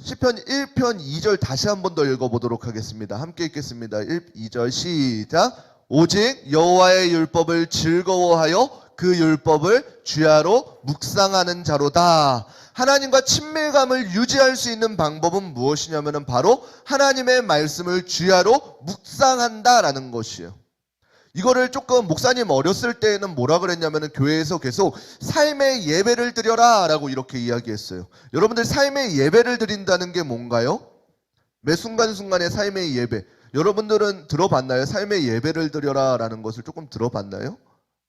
시편 1편 2절 다시 한 번 더 읽어보도록 하겠습니다. 함께 읽겠습니다. 2절 시작. 오직 여호와의 율법을 즐거워하여 그 율법을 주야로 묵상하는 자로다. 하나님과 친밀감을 유지할 수 있는 방법은 무엇이냐면 바로 하나님의 말씀을 주야로 묵상한다라는 것이에요. 이거를 조금 목사님 어렸을 때에는 뭐라 그랬냐면 교회에서 계속 삶의 예배를 드려라 라고 이렇게 이야기했어요. 여러분들 삶의 예배를 드린다는 게 뭔가요? 매 순간순간의 삶의 예배. 여러분들은 들어봤나요? 삶의 예배를 드려라 라는 것을 조금 들어봤나요?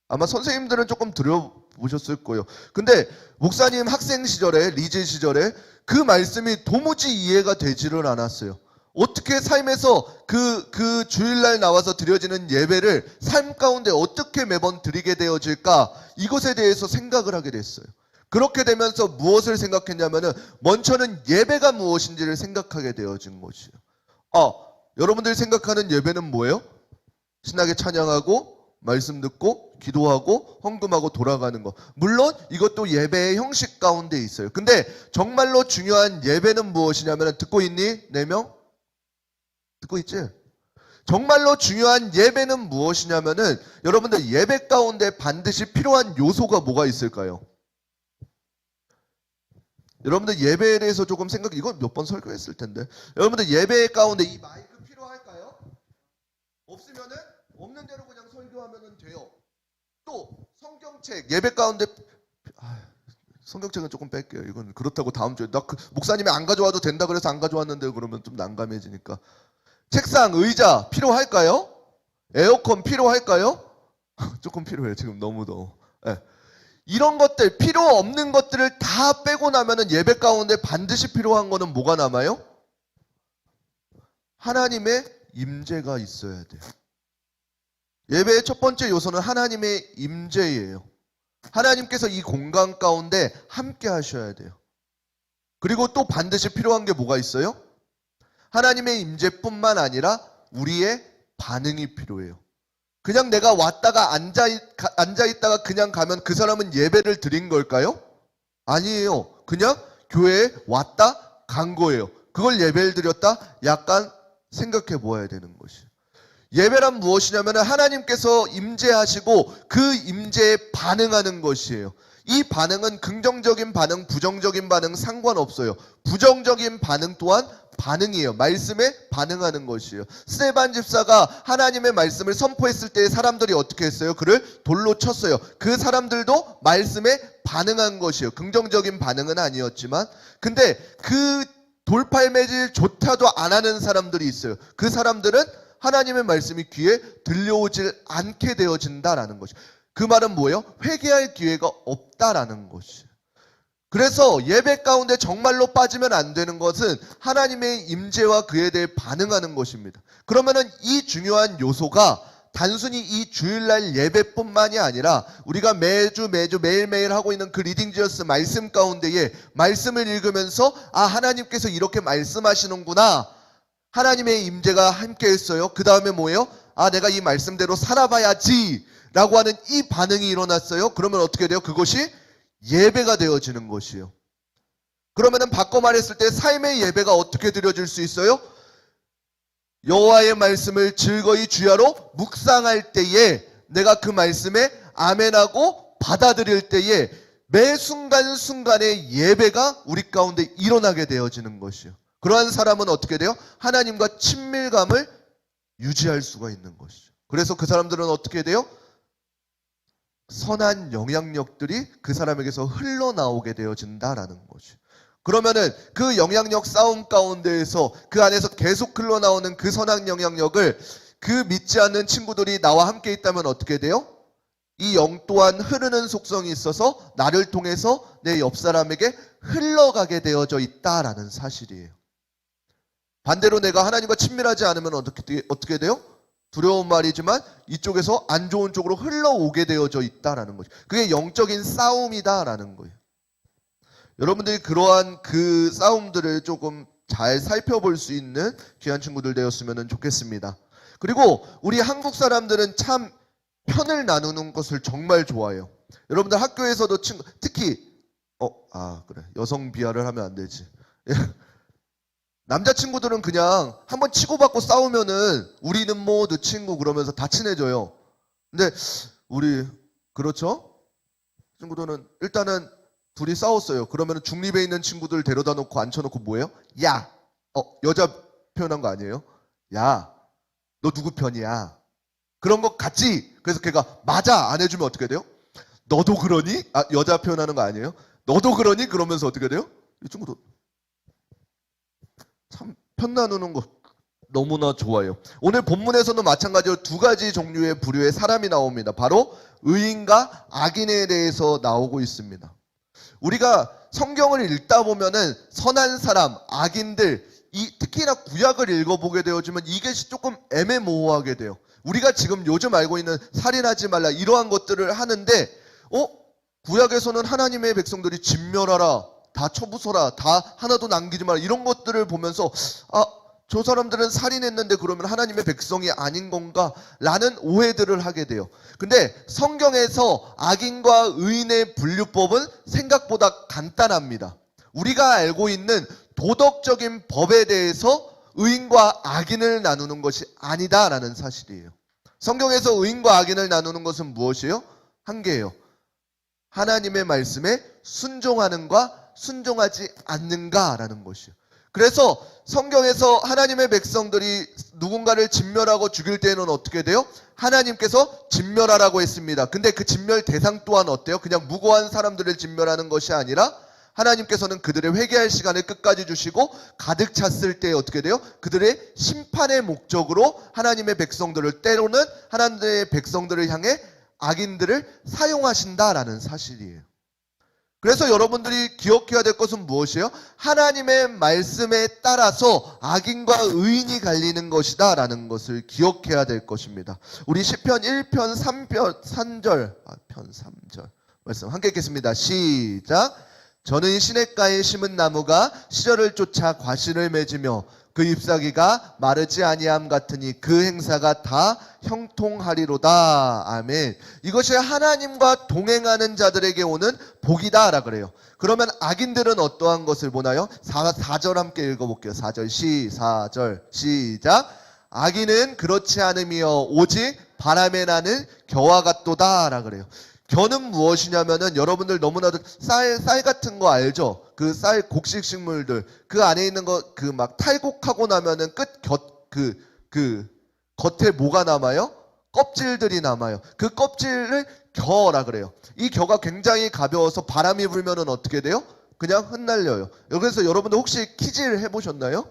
아마 선생님들은 조금 들어보셨을 거예요. 근데 목사님 학생 시절에, 리즈 시절에 그 말씀이 도무지 이해가 되지를 않았어요. 어떻게 삶에서 그 주일날 나와서 드려지는 예배를 삶 가운데 어떻게 매번 드리게 되어질까? 이것에 대해서 생각을 하게 됐어요. 그렇게 되면서 무엇을 생각했냐면은 먼저는 예배가 무엇인지를 생각하게 되어진 것이에요. 여러분들이 생각하는 예배는 뭐예요? 신나게 찬양하고 말씀 듣고 기도하고 헌금하고 돌아가는 거. 물론 이것도 예배의 형식 가운데 있어요. 근데 정말로 중요한 예배는 무엇이냐면 듣고 있니? 4명? 듣고 있지? 정말로 중요한 예배는 무엇이냐면은 여러분들 예배 가운데 반드시 필요한 요소가 뭐가 있을까요? 여러분들 예배에 대해서 조금 이건 몇 번 설교했을 텐데 여러분들 예배 가운데 이 마이크 필요할까요? 없으면은 없는 대로 그냥 설교하면 돼요. 또 성경책 예배 가운데 성경책은 조금 뺄게요. 이건 그렇다고 다음 주에 목사님이 안 가져와도 된다 그래서 안 가져왔는데 그러면 좀 난감해지니까. 책상, 의자 필요할까요? 에어컨 필요할까요? 조금 필요해요. 지금 너무 더워. 네. 이런 것들, 필요 없는 것들을 다 빼고 나면은 예배 가운데 반드시 필요한 거는 뭐가 남아요? 하나님의 임재가 있어야 돼요. 예배의 첫 번째 요소는 하나님의 임재예요. 하나님께서 이 공간 가운데 함께 하셔야 돼요. 그리고 또 반드시 필요한 게 뭐가 있어요? 하나님의 임재뿐만 아니라 우리의 반응이 필요해요. 그냥 내가 왔다가 앉아있다가 그냥 가면 그 사람은 예배를 드린 걸까요? 아니에요. 그냥 교회에 왔다 간 거예요. 그걸 예배를 드렸다? 약간 생각해 보아야 되는 것이에요. 예배란 무엇이냐면 하나님께서 임재하시고 그 임재에 반응하는 것이에요. 이 반응은 긍정적인 반응, 부정적인 반응 상관없어요. 부정적인 반응 또한 반응이에요. 말씀에 반응하는 것이에요. 스데반 집사가 하나님의 말씀을 선포했을 때 사람들이 어떻게 했어요? 그를 돌로 쳤어요. 그 사람들도 말씀에 반응한 것이에요. 긍정적인 반응은 아니었지만 근데 그 돌팔매질조차도 안 하는 사람들이 있어요. 그 사람들은 하나님의 말씀이 귀에 들려오질 않게 되어진다라는 것이에요. 그 말은 뭐예요? 회개할 기회가 없다라는 것이에요. 그래서 예배 가운데 정말로 빠지면 안 되는 것은 하나님의 임재와 그에 대해 반응하는 것입니다. 그러면은 이 중요한 요소가 단순히 이 주일날 예배뿐만이 아니라 우리가 매주 매일매일 하고 있는 그 리딩 지어스 말씀 가운데에 말씀을 읽으면서 하나님께서 이렇게 말씀하시는구나. 하나님의 임재가 함께 했어요. 그 다음에 뭐예요? 내가 이 말씀대로 살아봐야지 라고 하는 이 반응이 일어났어요. 그러면 어떻게 돼요? 그것이 예배가 되어지는 것이에요. 그러면은 바꿔 말했을 때 삶의 예배가 어떻게 드려질 수 있어요? 여호와의 말씀을 즐거이 주야로 묵상할 때에 내가 그 말씀에 아멘하고 받아들일 때에 매 순간순간의 예배가 우리 가운데 일어나게 되어지는 것이에요. 그러한 사람은 어떻게 돼요? 하나님과 친밀감을 유지할 수가 있는 것이죠. 그래서 그 사람들은 어떻게 돼요? 선한 영향력들이 그 사람에게서 흘러나오게 되어진다라는 거죠. 그러면은 그 영향력 싸움 가운데에서 그 안에서 계속 흘러나오는 그 선한 영향력을 그 믿지 않는 친구들이 나와 함께 있다면 어떻게 돼요? 이 영 또한 흐르는 속성이 있어서 나를 통해서 내 옆 사람에게 흘러가게 되어져 있다라는 사실이에요. 반대로 내가 하나님과 친밀하지 않으면 어떻게 돼요? 두려운 말이지만 이쪽에서 안 좋은 쪽으로 흘러오게 되어져 있다라는 거죠. 그게 영적인 싸움이다라는 거예요. 여러분들이 그러한 그 싸움들을 조금 잘 살펴볼 수 있는 귀한 친구들 되었으면 좋겠습니다. 그리고 우리 한국 사람들은 참 편을 나누는 것을 정말 좋아해요. 여러분들 학교에서도 특히 그래 여성 비하를 하면 안 되지. 남자친구들은 그냥 한번 치고받고 싸우면은 우리는 모두 친구 그러면서 다 친해져요. 근데 우리 그렇죠? 친구들은 일단은 둘이 싸웠어요. 그러면 중립에 있는 친구들 데려다 놓고 앉혀놓고 뭐예요? 야, 여자 표현한 거 아니에요? 야, 너 누구 편이야? 그런 거 같지? 그래서 걔가 맞아 안 해주면 어떻게 돼요? 너도 그러니? 여자 표현하는 거 아니에요? 너도 그러니? 그러면서 어떻게 돼요? 이 친구도 참 편 나누는 거 너무나 좋아요. 오늘 본문에서는 마찬가지로 두 가지 종류의 부류의 사람이 나옵니다. 바로 의인과 악인에 대해서 나오고 있습니다. 우리가 성경을 읽다 보면은 선한 사람, 악인들, 특히나 구약을 읽어보게 되어지면 이게 조금 애매모호하게 돼요. 우리가 지금 요즘 알고 있는 살인하지 말라 이러한 것들을 하는데 구약에서는 하나님의 백성들이 진멸하라, 다 쳐부숴라, 다 하나도 남기지 마라 이런 것들을 보면서 저 사람들은 살인했는데 그러면 하나님의 백성이 아닌 건가? 라는 오해들을 하게 돼요. 근데 성경에서 악인과 의인의 분류법은 생각보다 간단합니다. 우리가 알고 있는 도덕적인 법에 대해서 의인과 악인을 나누는 것이 아니다라는 사실이에요. 성경에서 의인과 악인을 나누는 것은 무엇이에요? 한 개예요. 하나님의 말씀에 순종하는가 순종하지 않는가라는 것이에요. 그래서 성경에서 하나님의 백성들이 누군가를 진멸하고 죽일 때에는 어떻게 돼요? 하나님께서 진멸하라고 했습니다. 근데 그 진멸 대상 또한 어때요? 그냥 무고한 사람들을 진멸하는 것이 아니라 하나님께서는 그들의 회개할 시간을 끝까지 주시고 가득 찼을 때 어떻게 돼요? 그들의 심판의 목적으로 하나님의 백성들을 때로는 하나님의 백성들을 향해 악인들을 사용하신다라는 사실이에요. 그래서 여러분들이 기억해야 될 것은 무엇이에요? 하나님의 말씀에 따라서 악인과 의인이 갈리는 것이다 라는 것을 기억해야 될 것입니다. 우리 시편 1편 3절 말씀 함께 읽겠습니다. 시작. 저는 시냇가에 심은 나무가 시절을 쫓아 과실을 맺으며 그 잎사귀가 마르지 아니함 같으니 그 행사가 다 형통하리로다. 아멘. 이것이 하나님과 동행하는 자들에게 오는 복이다라 그래요. 그러면 악인들은 어떠한 것을 보나요? 4절 함께 읽어볼게요. 4절 시작. 악인은 그렇지 않으며 오직 바람에 나는 겨와 같도다라 그래요. 겨는 무엇이냐면은 여러분들 너무나도 쌀 같은 거 알죠? 그 쌀 곡식 식물들 그 안에 있는 거 그 막 탈곡하고 나면은 겉에 뭐가 남아요? 껍질들이 남아요. 그 껍질을 겨라 그래요. 이 겨가 굉장히 가벼워서 바람이 불면은 어떻게 돼요? 그냥 흩날려요. 그래서 여러분들 혹시 키질 해보셨나요?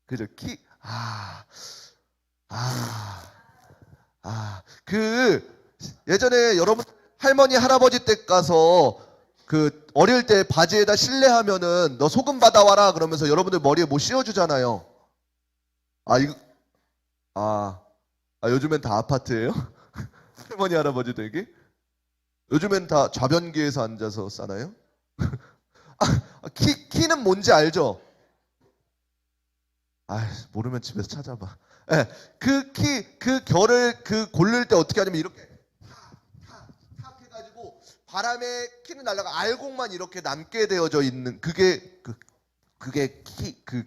그죠? 예전에 여러분 할머니 할아버지 댁 가서 그 어릴 때 바지에다 실내하면은 너 소금 받아와라 그러면서 여러분들 머리에 뭐 씌워주잖아요. 요즘엔 다 아파트예요? 할머니 할아버지 댁이? 요즘엔 다 좌변기에서 앉아서 싸나요? 키는 뭔지 알죠? 모르면 집에서 찾아봐. 그 결을 고를 때 어떻게 하냐면 이렇게 탁 해가지고 바람에 키는 날라가 알곡만 이렇게 남게 되어져 있는 그게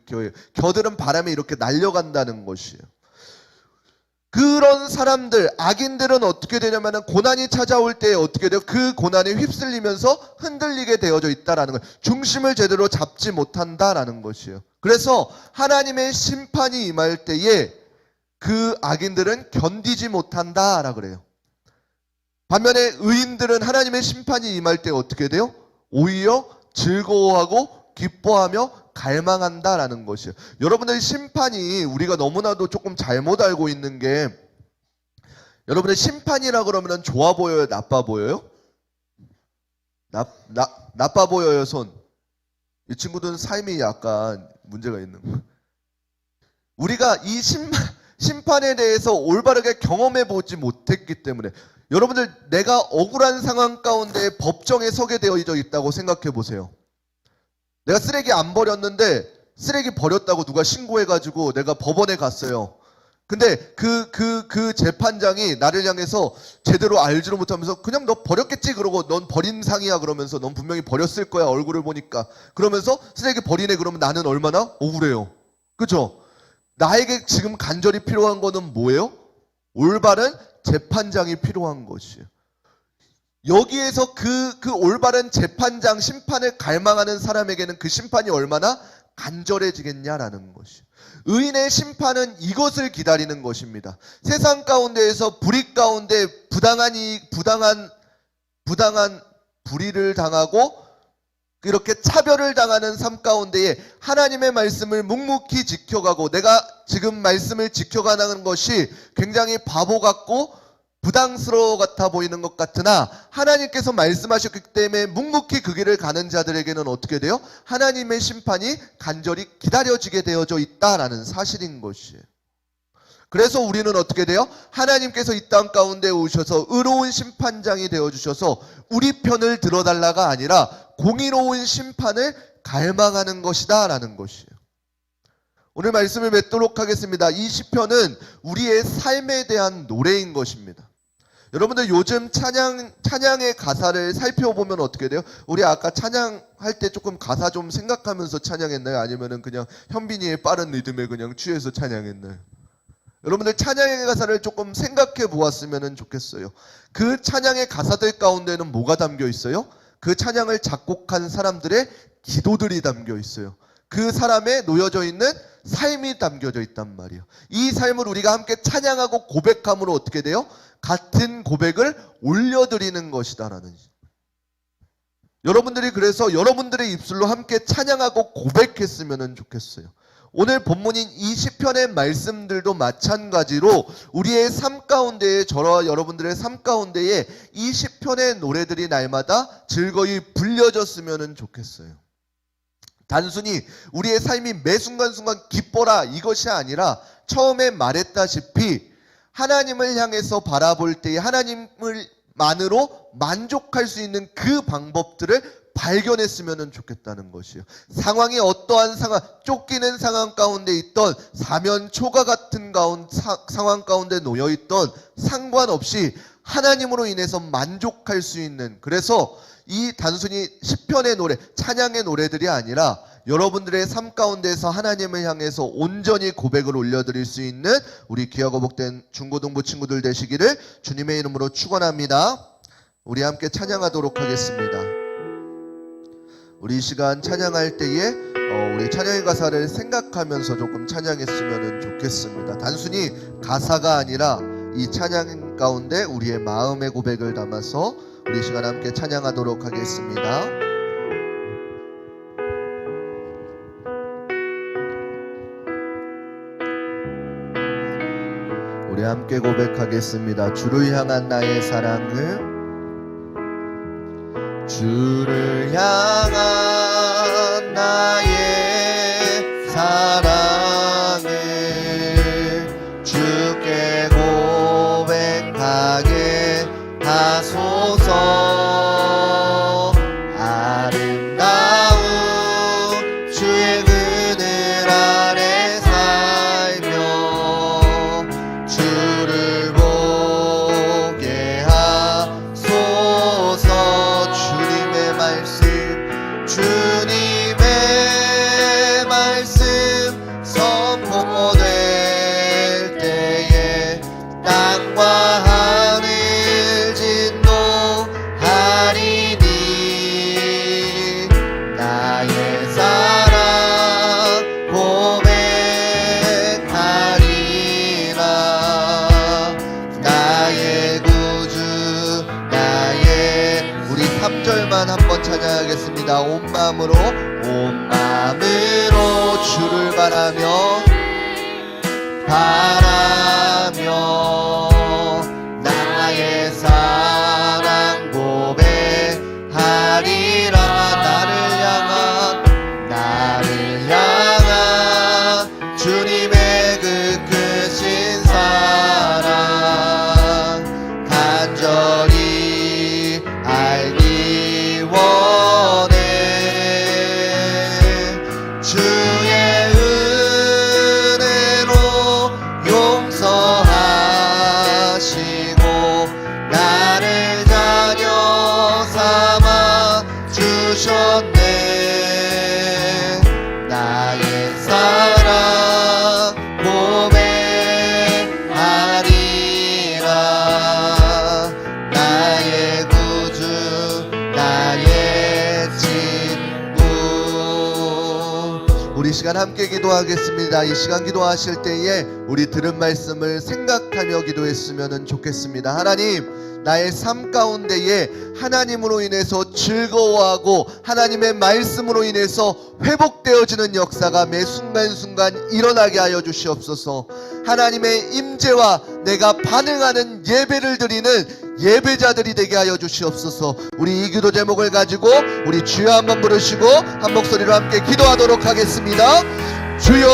겨예요. 겨들은 바람에 이렇게 날려간다는 것이에요. 그런 사람들, 악인들은 어떻게 되냐면 고난이 찾아올 때 어떻게 돼요? 그 고난에 휩쓸리면서 흔들리게 되어져 있다라는 거예요. 중심을 제대로 잡지 못한다라는 것이에요. 그래서 하나님의 심판이 임할 때에 그 악인들은 견디지 못한다라 그래요. 반면에 의인들은 하나님의 심판이 임할 때 어떻게 돼요? 오히려 즐거워하고 기뻐하며 갈망한다라는 것이에요. 여러분들 심판이 우리가 너무나도 조금 잘못 알고 있는 게 여러분들 심판이라 그러면 좋아 보여요? 나빠 보여요? 나빠 보여요? 손. 이 친구들은 삶이 약간 문제가 있는 거예요. 우리가 이 심판에 대해서 올바르게 경험해 보지 못했기 때문에 여러분들 내가 억울한 상황 가운데 법정에 서게 되어 있다고 생각해 보세요. 내가 쓰레기 안 버렸는데 쓰레기 버렸다고 누가 신고해가지고 내가 법원에 갔어요. 근데 그 재판장이 나를 향해서 제대로 알지도 못하면서 그냥 너 버렸겠지 그러고 넌 버린 상이야 그러면서 넌 분명히 버렸을 거야 얼굴을 보니까 그러면서 쓰레기 버리네 그러면 나는 얼마나 억울해요. 그죠? 나에게 지금 간절히 필요한 거는 뭐예요? 올바른 재판장이 필요한 것이에요. 여기에서 그 올바른 재판장 심판을 갈망하는 사람에게는 그 심판이 얼마나 간절해지겠냐라는 것이요. 의인의 심판은 이것을 기다리는 것입니다. 세상 가운데에서 불의 가운데 부당한 불의를 당하고 이렇게 차별을 당하는 삶 가운데에 하나님의 말씀을 묵묵히 지켜가고 내가 지금 말씀을 지켜가는 것이 굉장히 바보 같고 부당스러워 같아 보이는 것 같으나 하나님께서 말씀하셨기 때문에 묵묵히 그 길을 가는 자들에게는 어떻게 돼요? 하나님의 심판이 간절히 기다려지게 되어져 있다라는 사실인 것이에요. 그래서 우리는 어떻게 돼요? 하나님께서 이 땅 가운데 오셔서 의로운 심판장이 되어주셔서 우리 편을 들어달라가 아니라 공의로운 심판을 갈망하는 것이다 라는 것이에요. 오늘 말씀을 맺도록 하겠습니다. 이 시편은 우리의 삶에 대한 노래인 것입니다. 여러분들 요즘 찬양의 가사를 살펴보면 어떻게 돼요? 우리 아까 찬양할 때 조금 가사 좀 생각하면서 찬양했나요? 아니면은 그냥 현빈이의 빠른 리듬에 그냥 취해서 찬양했나요? 여러분들 찬양의 가사를 조금 생각해 보았으면 좋겠어요. 그 찬양의 가사들 가운데는 뭐가 담겨 있어요? 그 찬양을 작곡한 사람들의 기도들이 담겨 있어요. 그 사람에 놓여져 있는 삶이 담겨져 있단 말이에요. 이 삶을 우리가 함께 찬양하고 고백함으로 어떻게 돼요? 같은 고백을 올려드리는 것이다라는. 여러분들이 그래서 여러분들의 입술로 함께 찬양하고 고백했으면 좋겠어요. 오늘 본문인 이 시편의 말씀들도 마찬가지로 우리의 삶 가운데에 저와 여러분들의 삶 가운데에 이 시편의 노래들이 날마다 즐거이 불려졌으면 좋겠어요. 단순히 우리의 삶이 매 순간순간 기뻐라 이것이 아니라 처음에 말했다시피 하나님을 향해서 바라볼 때에 하나님만으로 만족할 수 있는 그 방법들을 발견했으면 좋겠다는 것이에요. 상황이 어떠한 상황, 쫓기는 상황 가운데 있던 사면초가 같은 상황 가운데 놓여있던 상관없이 하나님으로 인해서 만족할 수 있는, 그래서 이 단순히 시편의 노래, 찬양의 노래들이 아니라 여러분들의 삶 가운데서 하나님을 향해서 온전히 고백을 올려드릴 수 있는 우리 귀하고 복된 중고등부 친구들 되시기를 주님의 이름으로 축원합니다. 우리 함께 찬양하도록 하겠습니다. 우리 이 시간 찬양할 때에 우리 찬양의 가사를 생각하면서 조금 찬양했으면 좋겠습니다. 단순히 가사가 아니라 이 찬양 가운데 우리의 마음의 고백을 담아서 우리 이 시간 함께 찬양하도록 하겠습니다. 우리 함께 고백하겠습니다. 주를 향한 나의 사랑을, 주를 향한 나의 사랑을 주께 고백하게 하소서. 아름다운 주의 그늘 아래 살며 주를 보게 하소서. 주님의 말씀 선포될 때에 땅과 하늘 진동하리니 나의 사랑 고백하리라. 나의 구주 나의, 우리 3절만 한번 찬양하겠습니다. 온 마음으로 주를 바라며 나의 사랑 고백하리라. 나를 향한 주님의 그 크신 사랑 간절히 알기 원해. 주의 은혜로 용서 이 시간 함께 기도하겠습니다. 이 시간 기도하실 때에 우리 들은 말씀을 생각하며 기도했으면 좋겠습니다. 하나님, 나의 삶 가운데에 하나님으로 인해서 즐거워하고 하나님의 말씀으로 인해서 회복되어지는 역사가 매 순간순간 일어나게 하여 주시옵소서. 하나님의 임재와 내가 반응하는 예배를 드리는 예배자들이 되게 하여 주시옵소서. 우리 이 기도 제목을 가지고 우리 주여 한번 부르시고 한 목소리로 함께 기도하도록 하겠습니다. 주여,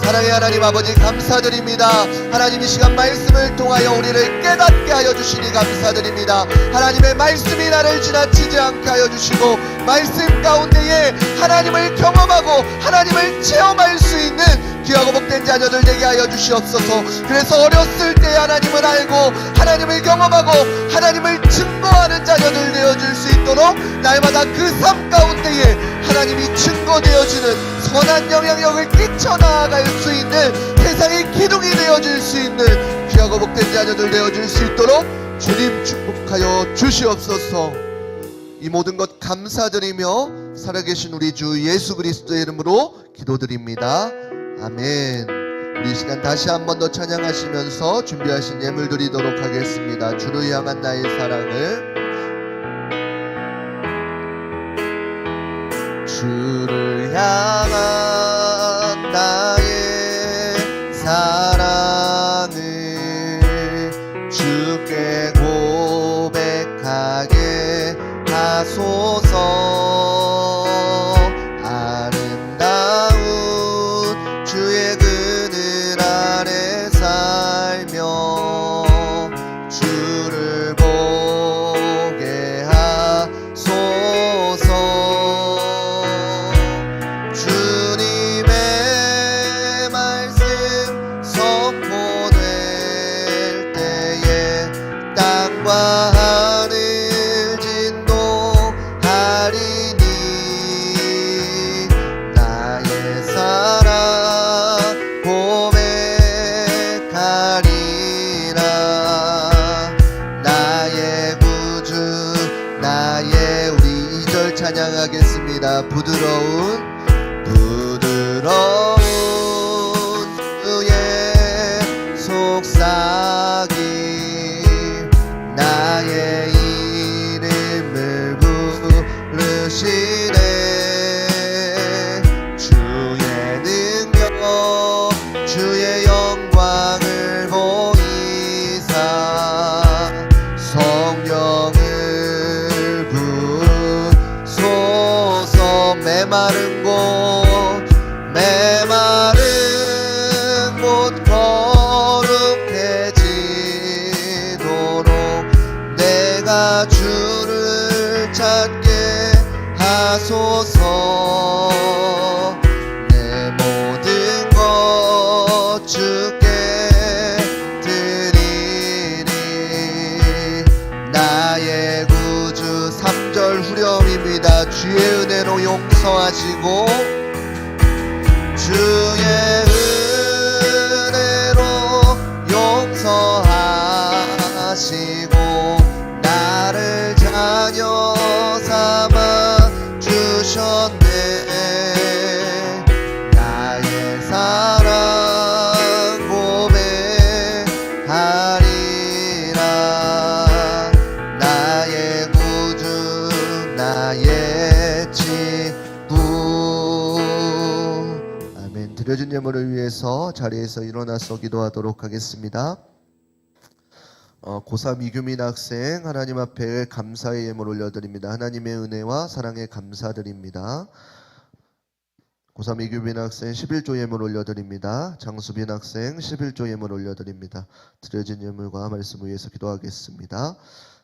사랑의 하나님 아버지 감사드립니다. 하나님 이 시간 말씀을 통하여 우리를 깨닫게 하여 주시니 감사드립니다. 하나님의 말씀이 나를 지나치지 않게 하여 주시고 말씀 가운데에 하나님을 경험하고 하나님을 체험할 수 있는 귀하고 복된 자녀들 되게 하여 주시옵소서. 그래서 어렸을 때 하나님을 알고 하나님을 경험하고 하나님을 증거하는 자녀들 되어줄 수 있도록 날마다 그 삶 가운데에 하나님이 증거되어지는 선한 영향력을 끼쳐나갈 수 있는 세상의 기둥이 되어줄 수 있는 귀하고 복된 자녀들 되어줄 수 있도록 주님 축복하여 주시옵소서. 이 모든 것 감사드리며 살아계신 우리 주 예수 그리스도의 이름으로 기도드립니다. 아멘. 우리 이 시간 다시 한 번 더 찬양하시면서 준비하신 예물 드리도록 하겠습니다. 주를 향한 나의 사랑을, 주를 향한 나의 사랑을 주께 고백하게 하소서. 아름다운 주의 그늘 아래 살며 주를 보게 하소서. 주님의 말씀 선포될 때에 땅과 하늘 진동하리니 나의 사랑 고백하리라. 나의 구주 나의, 우리 2절 찬양하겠습니다. 부드러운 주의 속삭임 나의 이름을 부르시네. 주의 능력 주의 영광을 보이사 성령을 부소서. 메마른 곳 거룩해지도록 내가 주를 찾게 하소서. 내 모든 것 주께 드리니 나의 구주. 3절 후렴입니다. 주의 은혜로 용서하시고 주의 은혜로 용서하시고 나를 자녀 삼아 주셨네. 나의 사랑 고백하리라. 나의 구주 나의 친구. 아멘. 드려진 예물을 위해서 자리에서 일어나서 기도하도록 하겠습니다. 고3 이규민 학생 하나님 앞에 감사의 예물 올려드립니다. 하나님의 은혜와 사랑에 감사드립니다. 고3 이규민 학생 11조 예물 올려드립니다. 장수빈 학생 11조 예물 올려드립니다. 드려진 예물과 말씀 위해서 기도하겠습니다.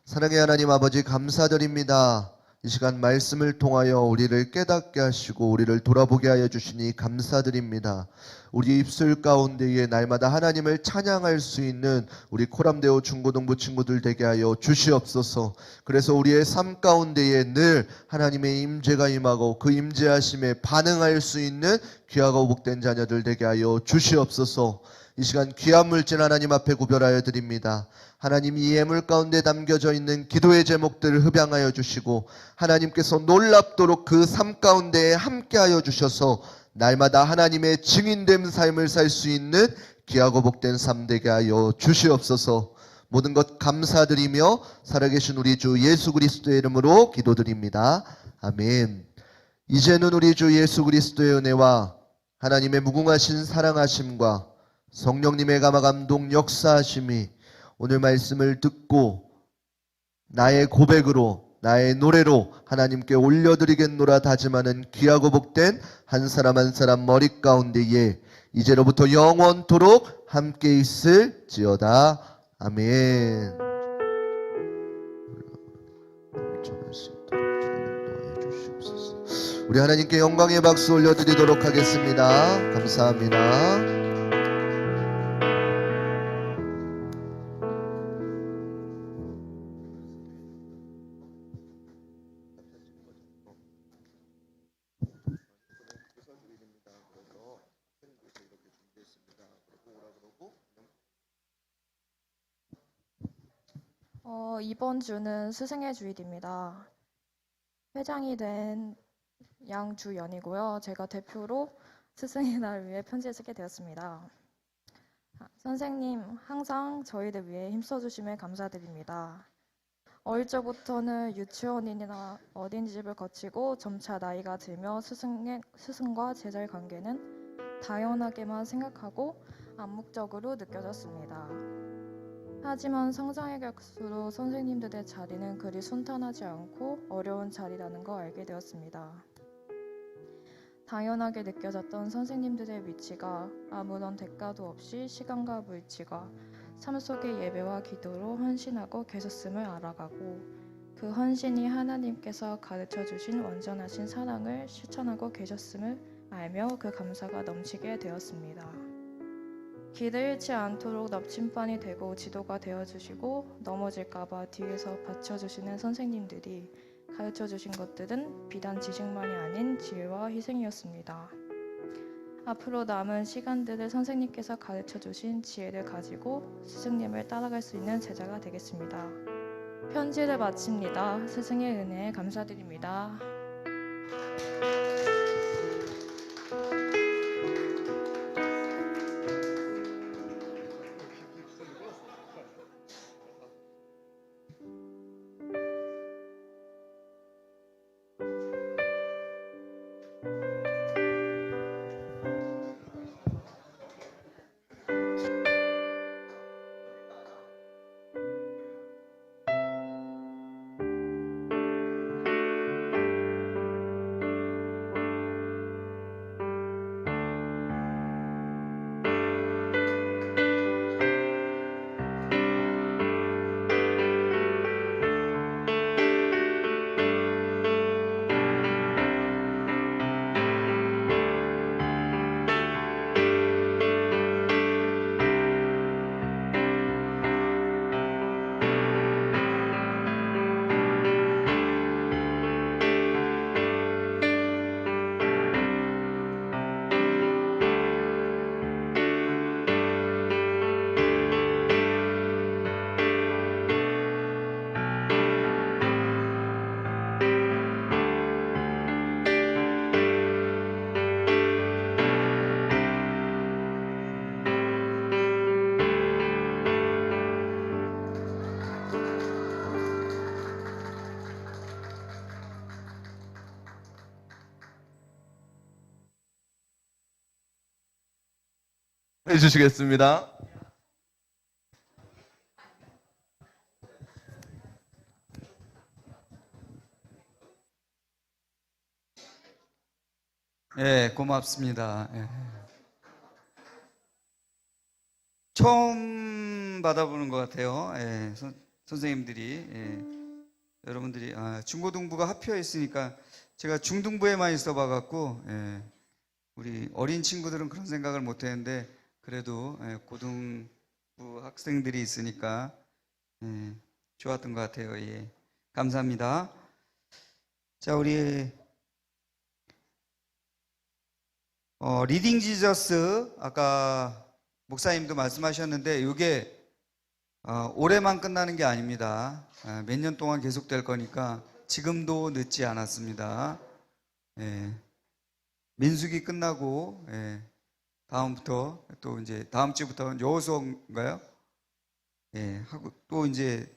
사랑의 하나님 아버지 감사드립니다. 이 시간 말씀을 통하여 우리를 깨닫게 하시고 우리를 돌아보게 하여 주시니 감사드립니다. 우리 입술 가운데에 날마다 하나님을 찬양할 수 있는 우리 코람데오 중고등부 친구들 되게 하여 주시옵소서. 그래서 우리의 삶 가운데에 늘 하나님의 임재가 임하고 그 임재하심에 반응할 수 있는 귀하고 복된 자녀들 되게 하여 주시옵소서. 이 시간 귀한 물질 하나님 앞에 구별하여 드립니다. 하나님 이 예물 가운데 담겨져 있는 기도의 제목들을 흡양하여 주시고 하나님께서 놀랍도록 그 삶 가운데에 함께하여 주셔서 날마다 하나님의 증인된 삶을 살 수 있는 귀하고 복된 삶 되게 하여 주시옵소서. 모든 것 감사드리며 살아계신 우리 주 예수 그리스도의 이름으로 기도드립니다. 아멘. 이제는 우리 주 예수 그리스도의 은혜와 하나님의 무궁하신 사랑하심과 성령님의 감화감동 역사하심이 오늘 말씀을 듣고 나의 고백으로 나의 노래로 하나님께 올려드리겠노라 다짐하는 귀하고 복된 한 사람 한 사람 머리 가운데에 이제로부터 영원토록 함께 있을지어다. 아멘. 우리 하나님께 영광의 박수 올려드리도록 하겠습니다. 감사합니다. 이번 주는 스승의 주일입니다. 회장이 된 양주연이고요. 제가 대표로 스승의 날을 위해 편지를 쓰게 되었습니다. 선생님, 항상 저희들 위해 힘써주심에 감사드립니다. 어릴 적부터는 유치원이나 어린이집을 거치고 점차 나이가 들며 스승과 제자의 관계는 당연하게만 생각하고 암묵적으로 느껴졌습니다. 하지만 성장해 갈수록 선생님들의 자리는 그리 순탄하지 않고 어려운 자리라는 걸 알게 되었습니다. 당연하게 느껴졌던 선생님들의 위치가 아무런 대가도 없이 시간과 물질과 삶 속의 예배와 기도로 헌신하고 계셨음을 알아가고 그 헌신이 하나님께서 가르쳐 주신 완전하신 사랑을 실천하고 계셨음을 알며 그 감사가 넘치게 되었습니다. 길을 잃지 않도록 납침반이 되고 지도가 되어주시고 넘어질까봐 뒤에서 받쳐주시는 선생님들이 가르쳐주신 것들은 비단 지식만이 아닌 지혜와 희생이었습니다. 앞으로 남은 시간들을 선생님께서 가르쳐주신 지혜를 가지고 스승님을 따라갈 수 있는 제자가 되겠습니다. 편지를 마칩니다. 스승의 은혜에 감사드립니다. 해주시겠습니다. 예, 고맙습니다. 예. 처음 받아보는 것 같아요. 예, 선생님들이 여러분들이 중고등부가 합혀 있으니까 제가 중등부에만 있어봐갖고 우리 어린 친구들은 그런 생각을 못했는데 그래도 고등부 학생들이 있으니까 좋았던 것 같아요. 예, 감사합니다. 자, 우리 리딩 지저스 아까 목사님도 말씀하셨는데 이게 올해만 끝나는 게 아닙니다. 몇 년 동안 계속될 거니까 지금도 늦지 않았습니다. 예, 민수기 끝나고 다음부터 또 이제 다음 주부터 여호수아인가요? 예, 하고 또 이제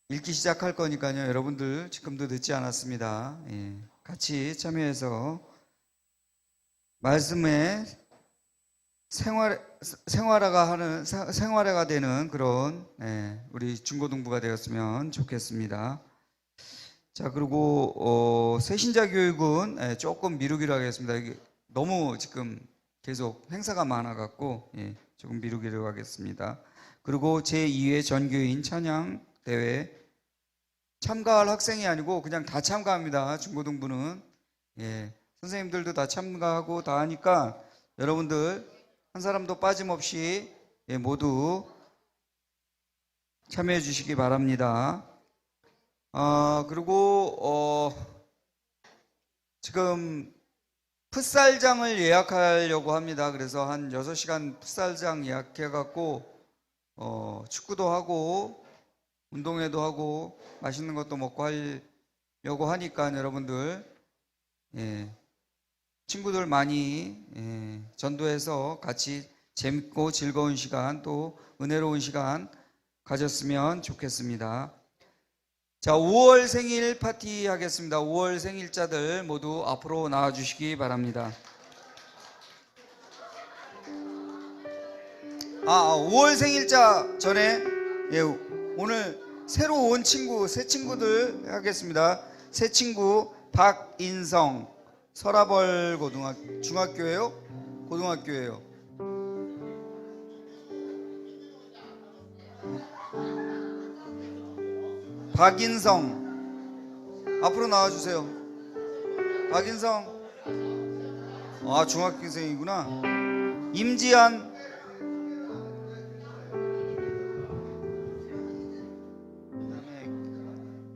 읽기 시작할 거니까요. 여러분들 지금도 늦지 않았습니다. 예, 같이 참여해서 말씀에 생활화가 되는 그런 우리 중고등부가 되었으면 좋겠습니다. 자, 그리고 새신자 교육은 조금 미루기로 하겠습니다. 이게 너무 지금 계속 행사가 많아갖고 조금 미루기로 하겠습니다. 그리고 제2회 전교인 찬양 대회 참가할 학생이 아니고 그냥 다 참가합니다. 중고등부는 선생님들도 다 참가하고 다 하니까 여러분들 한 사람도 빠짐없이 모두 참여해 주시기 바랍니다. 그리고 지금 풋살장을 예약하려고 합니다. 그래서 한 6시간 풋살장 예약해 갖고 축구도 하고 운동회도 하고 맛있는 것도 먹고 하려고 하니까 여러분들 친구들 많이 전도해서 같이 재밌고 즐거운 시간 또 은혜로운 시간 가졌으면 좋겠습니다. 자, 5월 생일 파티 하겠습니다. 5월 생일자들 모두 앞으로 나와 주시기 바랍니다. 5월 생일자 전에 오늘 새로 온 친구, 새 친구들 하겠습니다. 새 친구 박인성, 서라벌 중학교예요? 고등학교예요? 박인성 앞으로 나와주세요. 박인성 중학생이구나. 임지한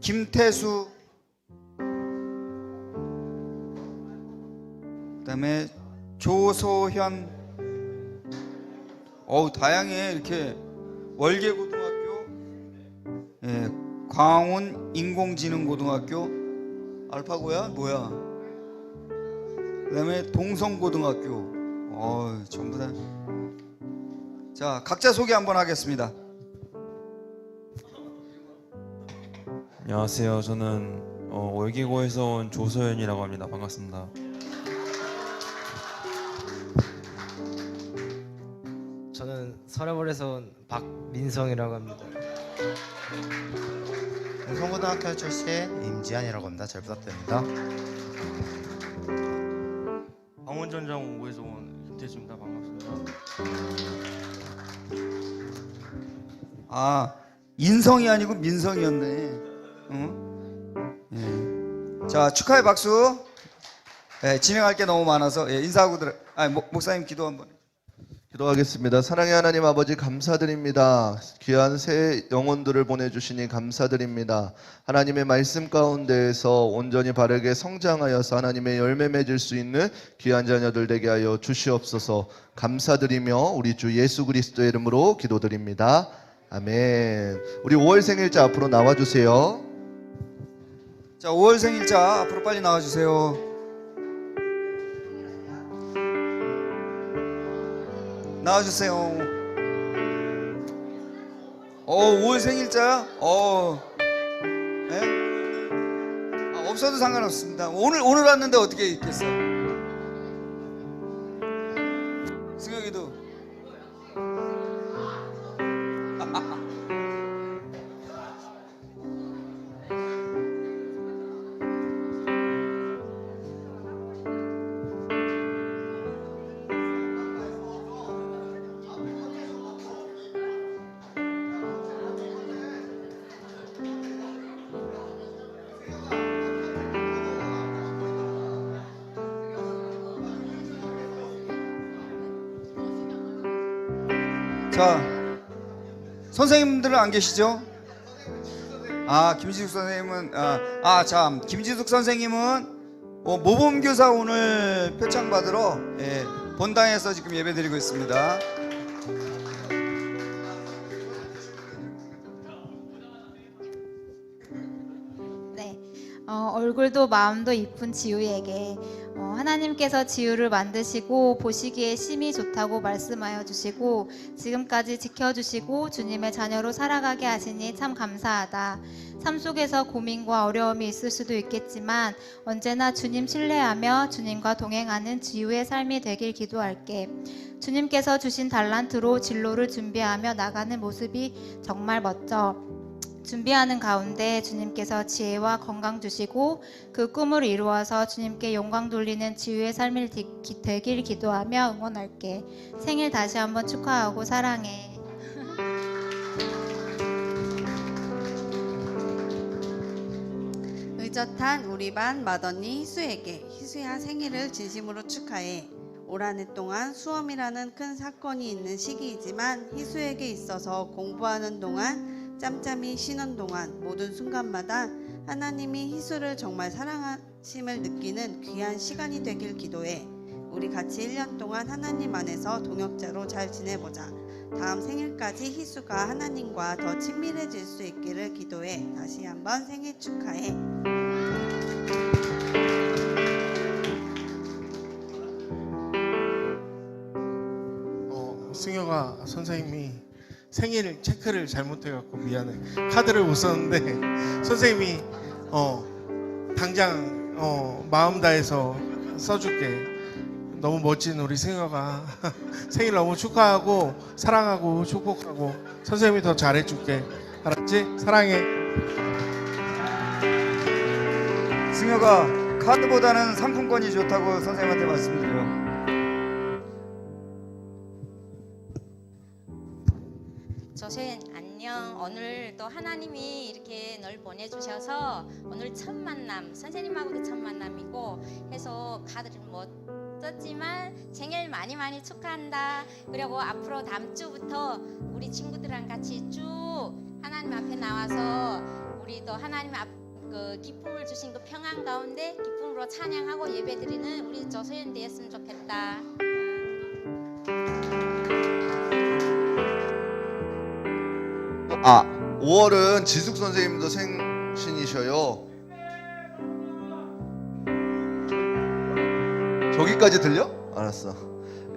김태수 그다음에 조소현 다양해. 이렇게 월계고등학교 광운 인공지능고등학교 알파고야? 뭐야? 그다음에 동성고등학교 전부 다. 자, 각자 소개 한번 하겠습니다. 안녕하세요. 저는 월계고에서 온 조소연이라고 합니다. 반갑습니다. 저는 서려벌에서 온 박민성이라고 합니다. 동성고등학교 출신 임지한이라고 합니다. 잘 부탁드립니다. 강원전장 5에서 온 김태수입니다. 반갑습니다. 인성이 아니고 민성이었네. 자, 축하의 박수. 진행할 게 너무 많아서 인사하고 목사님 기도 한번. 기도하겠습니다. 사랑의 하나님 아버지 감사드립니다. 귀한 새 영혼들을 보내주시니 감사드립니다. 하나님의 말씀 가운데에서 온전히 바르게 성장하여서 하나님의 열매 맺을 수 있는 귀한 자녀들 되게 하여 주시옵소서. 감사드리며 우리 주 예수 그리스도의 이름으로 기도드립니다. 아멘. 우리 5월 생일자 앞으로 나와주세요. 자, 5월 생일자 앞으로 빨리 나와주세요. 나와주세요. 5월 생일자야? 없어도 상관없습니다. 오늘 왔는데 어떻게 있겠어? 승혁이도. 자, 선생님들은 안 계시죠? 김지숙 선생님은 참 김지숙 선생님은 모범교사 오늘 표창 받으러 본당에서 지금 예배드리고 있습니다. 얼굴도 마음도 이쁜 지우에게 하나님께서 지우를 만드시고 보시기에 심히 좋다고 말씀하여 주시고 지금까지 지켜주시고 주님의 자녀로 살아가게 하시니 참 감사하다. 삶 속에서 고민과 어려움이 있을 수도 있겠지만 언제나 주님 신뢰하며 주님과 동행하는 지우의 삶이 되길 기도할게. 주님께서 주신 달란트로 진로를 준비하며 나가는 모습이 정말 멋져. 준비하는 가운데 주님께서 지혜와 건강 주시고 그 꿈을 이루어서 주님께 영광 돌리는 지우의 삶이 되길 기도하며 응원할게. 생일 다시 한번 축하하고 사랑해. 의젓한 우리 반 맏언니 희수에게 희수야 생일을 진심으로 축하해. 올 한 해 동안 수험이라는 큰 사건이 있는 시기이지만 희수에게 있어서 공부하는 동안 짬짬이 쉬는 동안 모든 순간마다 하나님이 희수를 정말 사랑하심을 느끼는 귀한 시간이 되길 기도해. 우리 같이 1년 동안 하나님 안에서 동역자로 잘 지내보자. 다음 생일까지 희수가 하나님과 더 친밀해질 수 있기를 기도해. 다시 한번 생일 축하해. 승효가 선생님이 생일 체크를 잘못해갖고 미안해. 카드를 못 썼는데 선생님이 당장 마음 다해서 써줄게. 너무 멋진 우리 승효가 생일 너무 축하하고 사랑하고 축복하고 선생님이 더 잘해줄게. 알았지? 사랑해. 승효가 카드보다는 상품권이 좋다고 선생님한테 말씀드려. 조소연 안녕. 오늘 또 하나님이 이렇게 널 보내주셔서 오늘 첫 만남, 선생님하고도 첫 만남이고 해서 카드를 못 썼지만 생일 많이 많이 축하한다. 그리고 앞으로 다음 주부터 우리 친구들랑 같이 쭉 하나님 앞에 나와서 우리 또 하나님 그 기쁨을 주신 그 평안 가운데 기쁨으로 찬양하고 예배드리는 우리 조소연 되었으면 좋겠다. 5월은 지숙 선생님도 생신이셔요. 저기까지 들려? 알았어.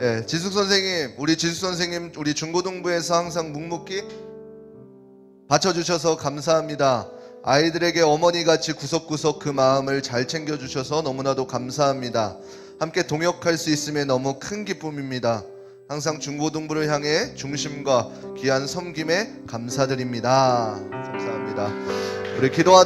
예, 지숙 선생님, 우리 지숙 선생님, 우리 중고등부에서 항상 묵묵히 바쳐주셔서 감사합니다. 아이들에게 어머니같이 구석구석 그 마음을 잘 챙겨주셔서 너무나도 감사합니다. 함께 동역할 수 있음에 너무 큰 기쁨입니다. 항상 중고등부를 향해 중심과 귀한 섬김에 감사드립니다. 감사합니다. 우리 기도하던